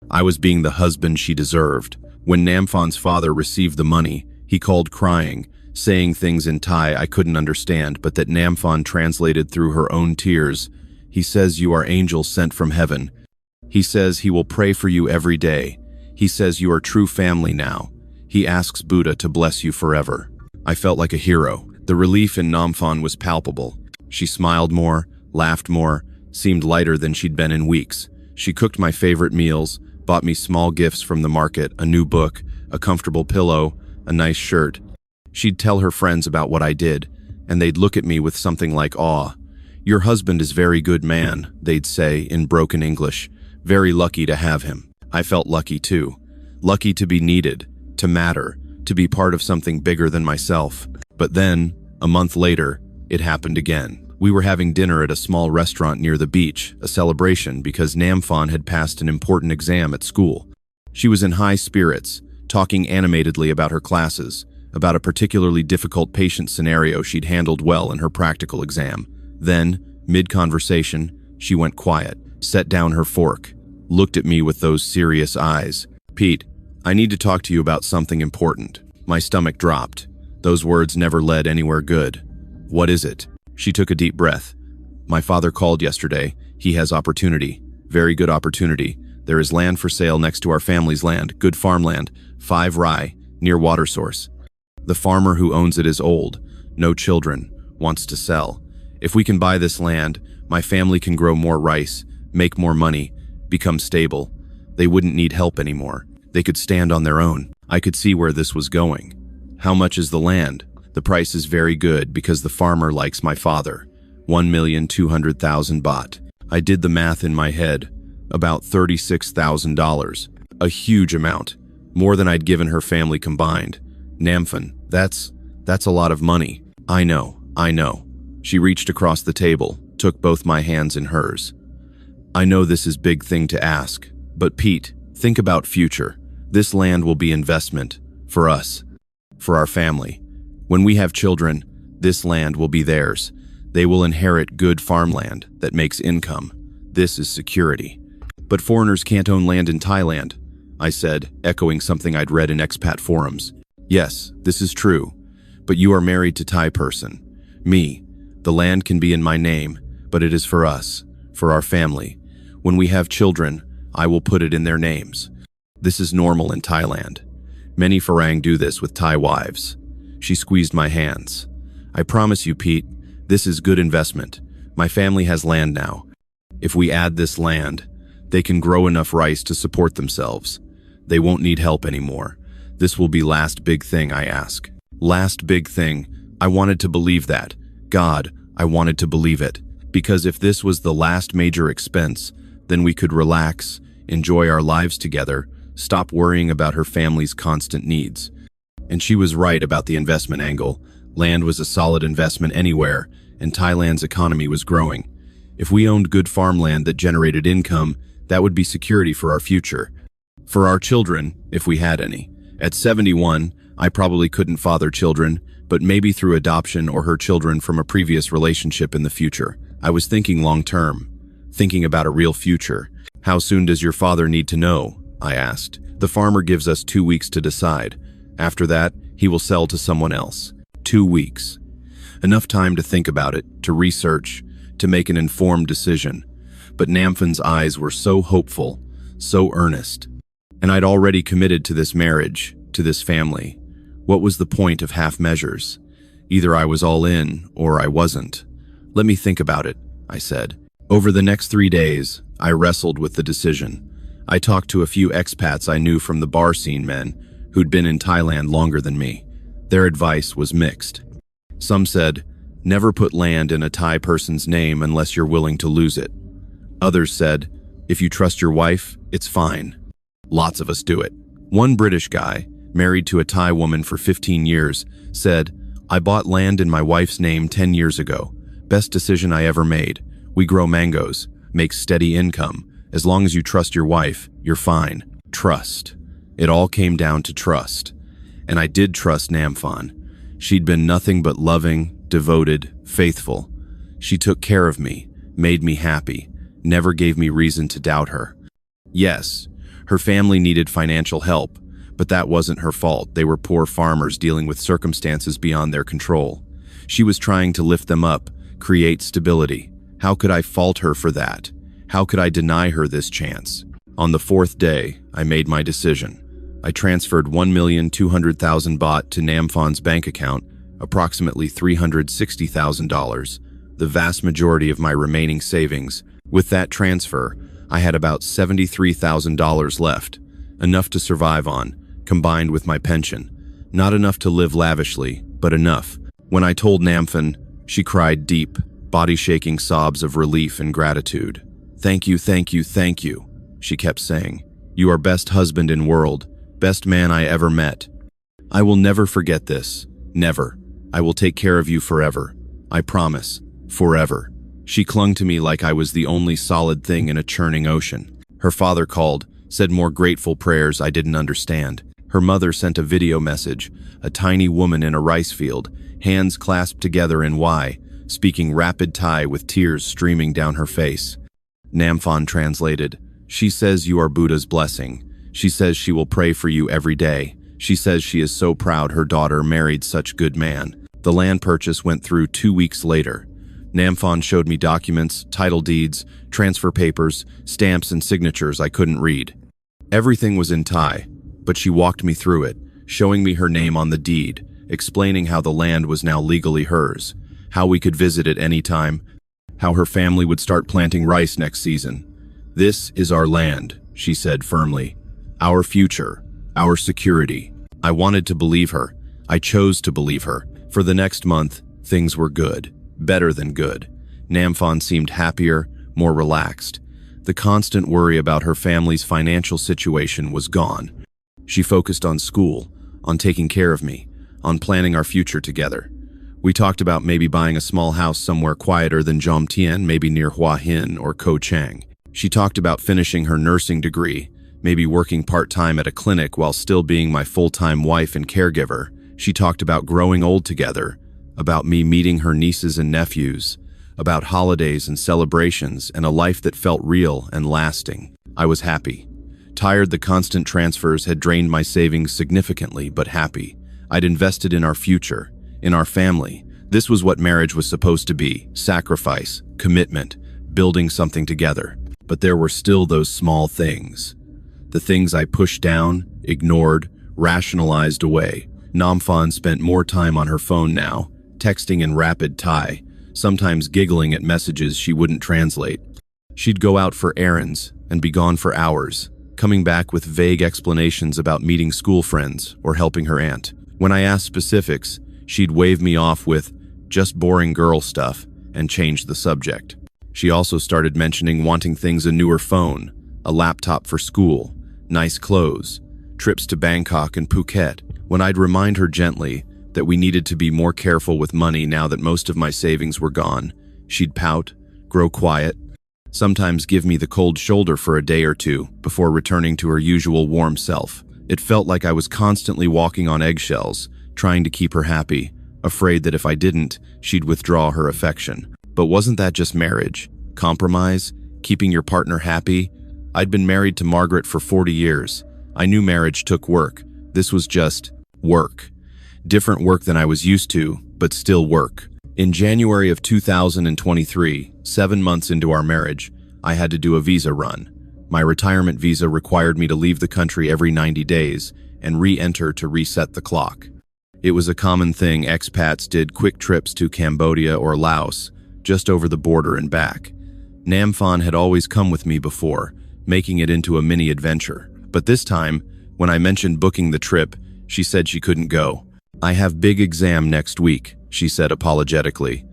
I was being the husband she deserved. When Namphon's father received the money, he called crying, saying things in Thai I couldn't understand, but that Namphon translated through her own tears. He says you are angels sent from heaven. He says he will pray for you every day. He says you are true family now. He asks Buddha to bless you forever. I felt like a hero. The relief in Namphon was palpable. She smiled more, laughed more, seemed lighter than she'd been in weeks. She cooked my favorite meals, bought me small gifts from the market, a new book, a comfortable pillow, a nice shirt. She'd tell her friends about what I did, and they'd look at me with something like awe. "Your husband is very good man," they'd say in broken English. "Very lucky to have him." I felt lucky too. Lucky to be needed, to matter, to be part of something bigger than myself. But then, a month later, it happened again. We were having dinner at a small restaurant near the beach, a celebration because Namphon had passed an important exam at school. She was in high spirits, talking animatedly about her classes, about a particularly difficult patient scenario she'd handled well in her practical exam. Then, mid-conversation, she went quiet, set down her fork, looked at me with those serious eyes. "Pete, I need to talk to you about something important." My stomach dropped. Those words never led anywhere good. "What is it?" She took a deep breath. "My father called yesterday. He has opportunity. Very good opportunity. There is land for sale next to our family's land, good farmland, 5 rai, near water source. The farmer who owns it is old, no children, wants to sell. If we can buy this land, my family can grow more rice, make more money, become stable. They wouldn't need help anymore. They could stand on their own. I could see where this was going. How much is the land? The price is very good because the farmer likes my father. 1,200,000 baht. I did the math in my head. About $36,000. A huge amount. More than I'd given her family combined. Namphon, that's a lot of money. I know. She reached across the table, took both my hands in hers. I know this is a big thing to ask, but Pete, think about future. This land will be investment for us, for our family. When we have children, this land will be theirs. They will inherit good farmland that makes income. This is security. But foreigners can't own land in Thailand, I said, echoing something I'd read in expat forums. Yes, this is true, but you are married to Thai person. Me. The land can be in my name, but it is for us, for our family. When we have children, I will put it in their names. This is normal in Thailand. Many Farang do this with Thai wives. She squeezed my hands. I promise you, Pete, this is good investment. My family has land now. If we add this land, they can grow enough rice to support themselves. They won't need help anymore. This will be last big thing, I ask. Last big thing. I wanted to believe that. God, I wanted to believe it. Because if this was the last major expense, then we could relax, enjoy our lives together, stop worrying about her family's constant needs. And she was right about the investment angle. Land was a solid investment anywhere, and Thailand's economy was growing. If we owned good farmland that generated income, that would be security for our future. For our children, if we had any. At 71, I probably couldn't father children, but maybe through adoption or her children from a previous relationship in the future. I was thinking long-term, thinking about a real future. How soon does your father need to know? I asked. The farmer gives us 2 weeks to decide. After that, he will sell to someone else. 2 weeks. Enough time to think about it, to research, to make an informed decision. But Namphon's eyes were so hopeful, so earnest. And I'd already committed to this marriage, to this family. What was the point of half measures? Either I was all in, or I wasn't. Let me think about it, I said. Over the next 3 days, I wrestled with the decision. I talked to a few expats I knew from the bar scene men who'd been in Thailand longer than me. Their advice was mixed. Some said, never put land in a Thai person's name unless you're willing to lose it. Others said, if you trust your wife, it's fine. Lots of us do it. One British guy, married to a Thai woman for 15 years, said, I bought land in my wife's name 10 years ago. Best decision I ever made. We grow mangoes, make steady income. As long as you trust your wife, you're fine. Trust. It all came down to trust. And I did trust Namphon. She'd been nothing but loving, devoted, faithful. She took care of me, made me happy, never gave me reason to doubt her. Yes, her family needed financial help, but that wasn't her fault. They were poor farmers dealing with circumstances beyond their control. She was trying to lift them up, create stability. How could I fault her for that? How could I deny her this chance? On the 4th day, I made my decision. I transferred 1,200,000 baht to Namphon's bank account, approximately $360,000, the vast majority of my remaining savings. With that transfer, I had about $73,000 left, enough to survive on, combined with my pension. Not enough to live lavishly, but enough. When I told Namphon, she cried deep, body-shaking sobs of relief and gratitude. Thank you, thank you, thank you, she kept saying. You are best husband in world, best man I ever met. I will never forget this, never. I will take care of you forever. I promise, forever. She clung to me like I was the only solid thing in a churning ocean. Her father called, said more grateful prayers I didn't understand. Her mother sent a video message, a tiny woman in a rice field, hands clasped together in Y, speaking rapid Thai with tears streaming down her face. Namphon translated, she says you are Buddha's blessing. She says she will pray for you every day. She says she is so proud her daughter married such good man. The land purchase went through 2 weeks later. Namfon showed me documents, title deeds, transfer papers, stamps, and signatures I couldn't read. Everything was in Thai, but she walked me through it, showing me her name on the deed, explaining how the land was now legally hers, how we could visit it any time, how her family would start planting rice next season. "This is our land," she said firmly. "Our future, our security." I wanted to believe her. I chose to believe her. For the next month, things were good. Better than good. Namfon seemed happier, more relaxed. The constant worry about her family's financial situation was gone. She focused on school, on taking care of me, on planning our future together. We talked about maybe buying a small house somewhere quieter than Jomtien, maybe near Hua Hin or Ko Chang. She talked about finishing her nursing degree, maybe working part-time at a clinic while still being my full-time wife and caregiver. She talked about growing old together, about me meeting her nieces and nephews, about holidays and celebrations and a life that felt real and lasting. I was happy. Tired, the constant transfers had drained my savings significantly, but happy. I'd invested in our future, in our family. This was what marriage was supposed to be: sacrifice, commitment, building something together. But there were still those small things. The things I pushed down, ignored, rationalized away. Namfon spent more time on her phone now, texting in rapid Thai, sometimes giggling at messages she wouldn't translate. She'd go out for errands and be gone for hours, coming back with vague explanations about meeting school friends or helping her aunt. When I asked specifics, she'd wave me off with just boring girl stuff and change the subject. She also started mentioning wanting things: a newer phone, a laptop for school, nice clothes, trips to Bangkok and Phuket. When I'd remind her gently that we needed to be more careful with money now that most of my savings were gone, she'd pout, grow quiet, sometimes give me the cold shoulder for a day or two before returning to her usual warm self. It felt like I was constantly walking on eggshells, trying to keep her happy, afraid that if I didn't, she'd withdraw her affection. But wasn't that just marriage? Compromise? Keeping your partner happy? I'd been married to Margaret for 40 years. I knew marriage took work. This was just work. Different work than I was used to, but still work. In January of 2023, 7 months into our marriage, I had to do a visa run. My retirement visa required me to leave the country every 90 days and re-enter to reset the clock. It was a common thing expats did: quick trips to Cambodia or Laos, just over the border and back. Namfon had always come with me before, making it into a mini adventure. But this time, when I mentioned booking the trip, she said she couldn't go. "I have big exam next week," she said apologetically.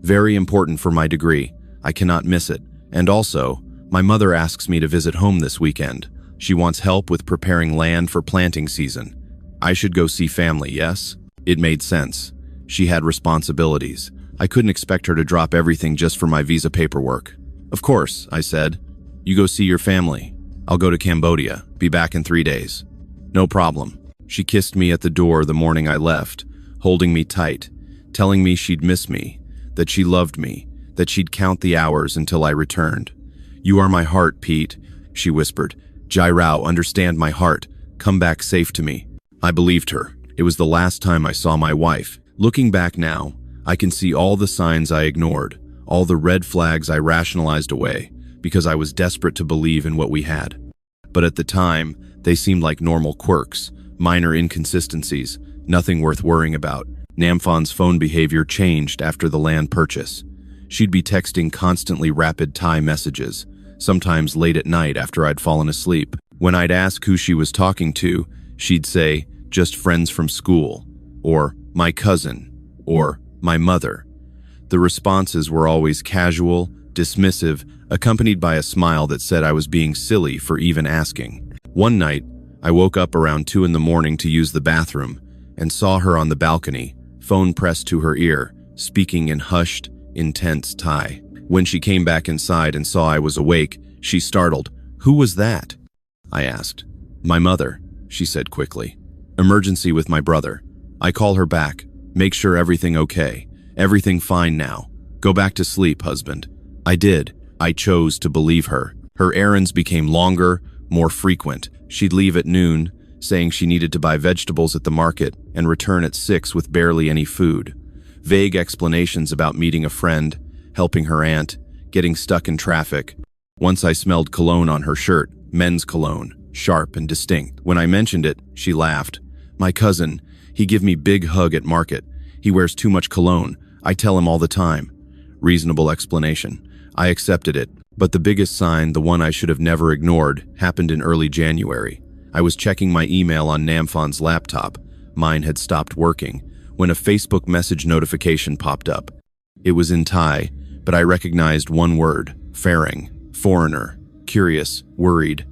"Very important for my degree. I cannot miss it. And also, my mother asks me to visit home this weekend. She wants help with preparing land for planting season. I should go see family, yes?" It made sense. She had responsibilities. I couldn't expect her to drop everything just for my visa paperwork. "Of course," I said. "You go see your family. I'll go to Cambodia. Be back in 3 days." "No problem." She kissed me at the door the morning I left, holding me tight, telling me she'd miss me, that she loved me, that she'd count the hours until I returned. "You are my heart, Pete," she whispered. "Jai Rao, understand my heart. Come back safe to me." I believed her. It was the last time I saw my wife. Looking back now, I can see all the signs I ignored, all the red flags I rationalized away, because I was desperate to believe in what we had. But at the time, they seemed like normal quirks, minor inconsistencies, nothing worth worrying about. Namfon's phone behavior changed after the land purchase. She'd be texting constantly rapid Thai messages, sometimes late at night after I'd fallen asleep. When I'd ask who she was talking to, she'd say, "Just friends from school," or "my cousin," or "my mother." The responses were always casual, dismissive, accompanied by a smile that said I was being silly for even asking. One night, I woke up around 2 in the morning to use the bathroom and saw her on the balcony, phone pressed to her ear, speaking in hushed, intense Thai. When she came back inside and saw I was awake, she startled. "Who was that?" I asked. "My mother," she said quickly. "Emergency with my brother. I call her back. Make sure everything okay. Everything fine now. Go back to sleep, husband." I did. I chose to believe her. Her errands became longer, more frequent. She'd leave at noon, saying she needed to buy vegetables at the market, and return at 6 with barely any food. Vague explanations about meeting a friend, helping her aunt, getting stuck in traffic. Once I smelled cologne on her shirt, men's cologne, sharp and distinct. When I mentioned it, she laughed. My cousin, he give me big hug at market. He wears too much cologne. I tell him all the time. Reasonable explanation. I accepted it. But the biggest sign, the one I should have never ignored, happened in early January. I was checking my email on Namphon's laptop. Mine had stopped working, when a Facebook message notification popped up. It was in Thai, but I recognized one word: Faring, foreigner, curious, worried.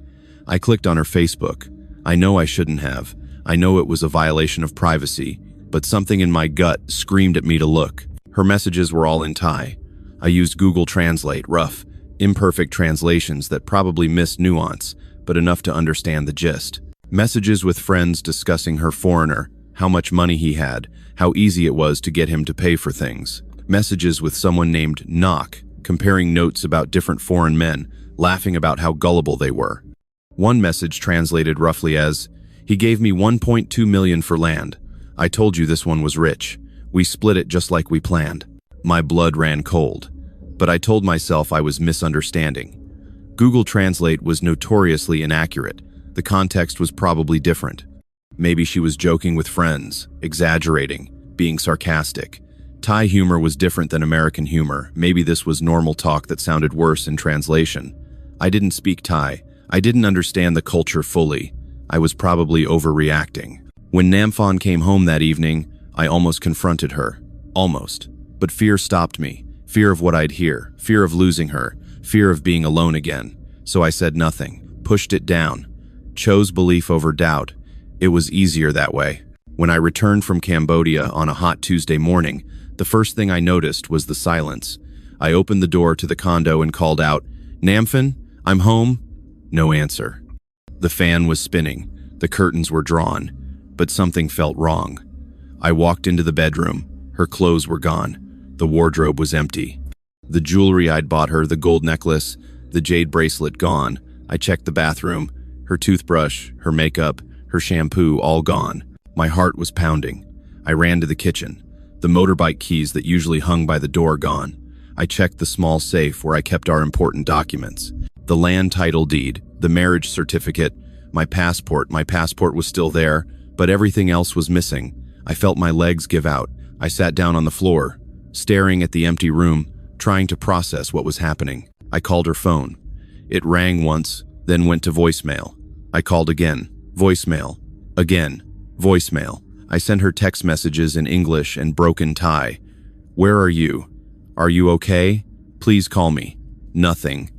I clicked on her Facebook. I know I shouldn't have. I know it was a violation of privacy, but something in my gut screamed at me to look. Her messages were all in Thai. I used Google Translate, rough, imperfect translations that probably missed nuance, but enough to understand the gist. Messages with friends discussing her foreigner, how much money he had, how easy it was to get him to pay for things. Messages with someone named Knock, comparing notes about different foreign men, laughing about how gullible they were. One message translated roughly as, "He gave me 1.2 million for land. I told you this one was rich. We split it just like we planned." My blood ran cold. But I told myself I was misunderstanding. Google Translate was notoriously inaccurate. The context was probably different. Maybe she was joking with friends, exaggerating, being sarcastic. Thai humor was different than American humor. Maybe this was normal talk that sounded worse in translation. I didn't speak Thai. I didn't understand the culture fully. I was probably overreacting. When Namphon came home that evening, I almost confronted her. Almost. But fear stopped me. Fear of what I'd hear. Fear of losing her. Fear of being alone again. So I said nothing. Pushed it down. Chose belief over doubt. It was easier that way. When I returned from Cambodia on a hot Tuesday morning, the first thing I noticed was the silence. I opened the door to the condo and called out, "Namphon, I'm home." No answer. The fan was spinning. The curtains were drawn. But something felt wrong. I walked into the bedroom. Her clothes were gone. The wardrobe was empty. The jewelry I'd bought her, the gold necklace, the jade bracelet, gone. I checked the bathroom. Her toothbrush, her makeup, her shampoo, all gone. My heart was pounding. I ran to the kitchen. The motorbike keys that usually hung by the door, gone. I checked the small safe where I kept our important documents. The land title deed, the marriage certificate, my passport. My passport was still there, but everything else was missing. I felt my legs give out. I sat down on the floor, staring at the empty room, trying to process what was happening. I called her phone. It rang once, then went to voicemail. I called again. Voicemail. Again. Voicemail. I sent her text messages in English and broken Thai. "Where are you? Are you okay? Please call me." Nothing.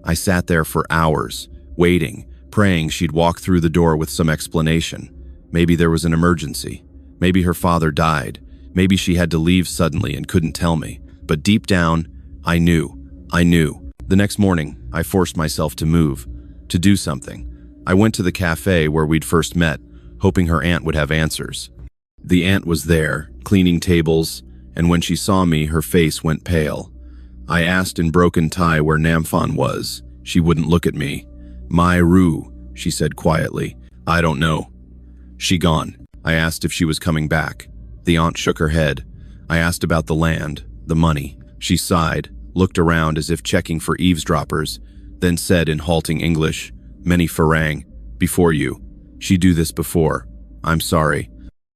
I sat there for hours, waiting, praying she'd walk through the door with some explanation. Maybe there was an emergency. Maybe her father died. Maybe she had to leave suddenly and couldn't tell me. But deep down, I knew. I knew. The next morning, I forced myself to move, to do something. I went to the cafe where we'd first met, hoping her aunt would have answers. The aunt was there, cleaning tables, and when she saw me, her face went pale. I asked in broken Thai where Namphon was. She wouldn't look at me. "Mai Ru," she said quietly. "I don't know." "She gone." I asked if she was coming back. The aunt shook her head. I asked about the land, the money. She sighed, looked around as if checking for eavesdroppers, then said in halting English, "Many farang, before you. She do this before. I'm sorry."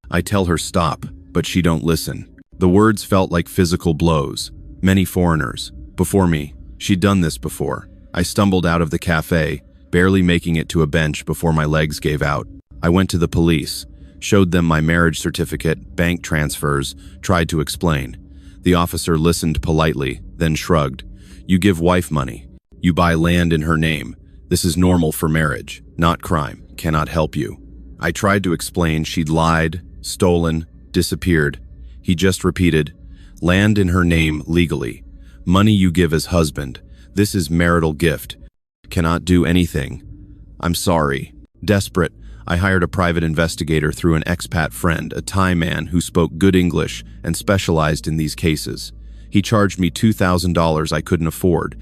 I tell her stop, but she don't listen. The words felt like physical blows. Many foreigners. Before me. She'd done this before. I stumbled out of the cafe, barely making it to a bench before my legs gave out. I went to the police, showed them my marriage certificate, bank transfers, tried to explain. The officer listened politely, then shrugged. "You give wife money. You buy land in her name. This is normal for marriage, not crime. Cannot help you." I tried to explain she'd lied, stolen, disappeared. He just repeated, "Land in her name legally. Money you give as husband. This is marital gift. Cannot do anything. I'm sorry." Desperate, I hired a private investigator through an expat friend, a Thai man who spoke good English and specialized in these cases. He charged me $2,000 I couldn't afford.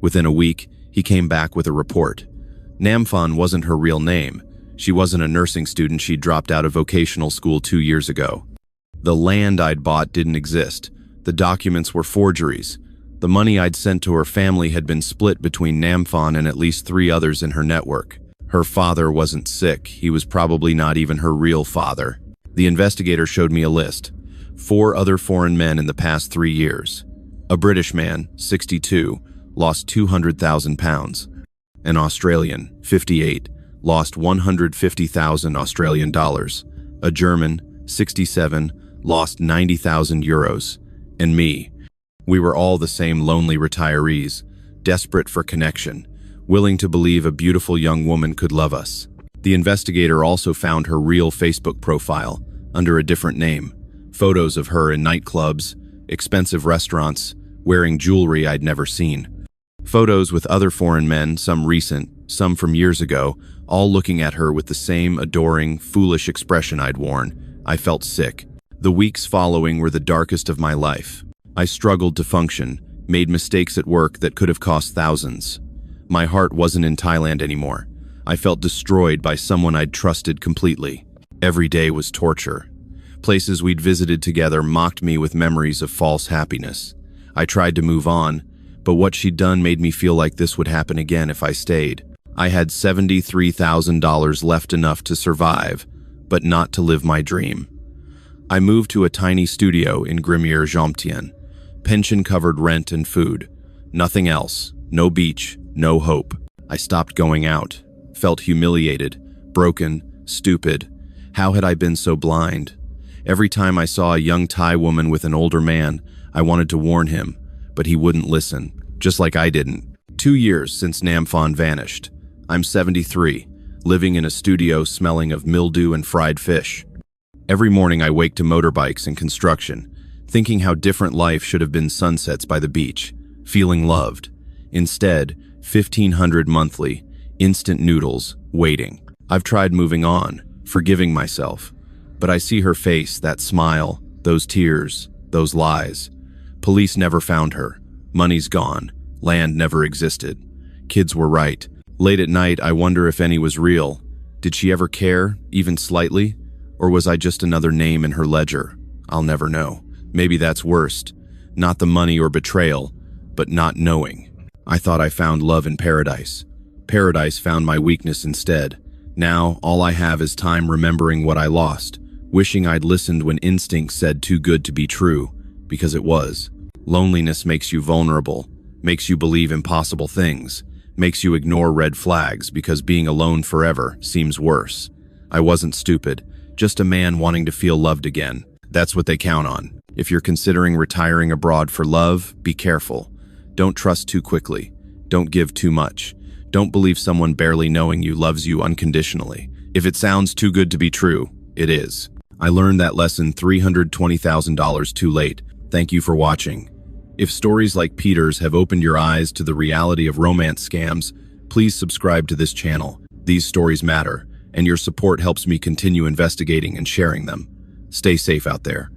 Within a week, he came back with a report. Namphon wasn't her real name. She wasn't a nursing student. She'd dropped out of vocational school 2 years ago. The land I'd bought didn't exist. The documents were forgeries. The money I'd sent to her family had been split between Namphon and at least 3 others in her network. Her father wasn't sick. He was probably not even her real father. The investigator showed me a list. 4 other foreign men in the past 3 years. A British man, 62, lost £200,000. An Australian, 58, lost 150,000 Australian dollars. A German, 67, lost 90,000 euros. And me. We were all the same lonely retirees, desperate for connection, willing to believe a beautiful young woman could love us. The investigator also found her real Facebook profile, under a different name. Photos of her in nightclubs, expensive restaurants, wearing jewelry I'd never seen. Photos with other foreign men, some recent, some from years ago, all looking at her with the same adoring, foolish expression I'd worn. I felt sick. The weeks following were the darkest of my life. I struggled to function, made mistakes at work that could have cost thousands. My heart wasn't in Thailand anymore. I felt destroyed by someone I'd trusted completely. Every day was torture. Places we'd visited together mocked me with memories of false happiness. I tried to move on, but what she'd done made me feel like this would happen again if I stayed. I had $73,000 left, enough to survive, but not to live my dream. I moved to a tiny studio in Grimier Jomptien. Pension-covered rent and food. Nothing else. No beach. No hope. I stopped going out. Felt humiliated, broken, stupid. How had I been so blind? Every time I saw a young Thai woman with an older man, I wanted to warn him, but he wouldn't listen, just like I didn't. 2 years since Namphon vanished. I'm 73, living in a studio smelling of mildew and fried fish. Every morning I wake to motorbikes and construction, thinking how different life should have been, sunsets by the beach, feeling loved. Instead, 1,500 monthly, instant noodles, waiting. I've tried moving on, forgiving myself, but I see her face, that smile, those tears, those lies. Police never found her. Money's gone. Land never existed. Kids were right. Late at night, I wonder if any was real. Did she ever care, even slightly? Or was I just another name in her ledger? I'll never know. Maybe that's worst. Not the money or betrayal, but not knowing. I thought I found love in paradise. Paradise found my weakness instead. Now, all I have is time remembering what I lost, wishing I'd listened when instinct said too good to be true, because it was. Loneliness makes you vulnerable, makes you believe impossible things, makes you ignore red flags because being alone forever seems worse. I wasn't stupid, just a man wanting to feel loved again. That's what they count on. If you're considering retiring abroad for love, be careful. Don't trust too quickly. Don't give too much. Don't believe someone barely knowing you loves you unconditionally. If it sounds too good to be true, it is. I learned that lesson $320,000 too late. Thank you for watching. If stories like Peter's have opened your eyes to the reality of romance scams, please subscribe to this channel. These stories matter, and your support helps me continue investigating and sharing them. Stay safe out there.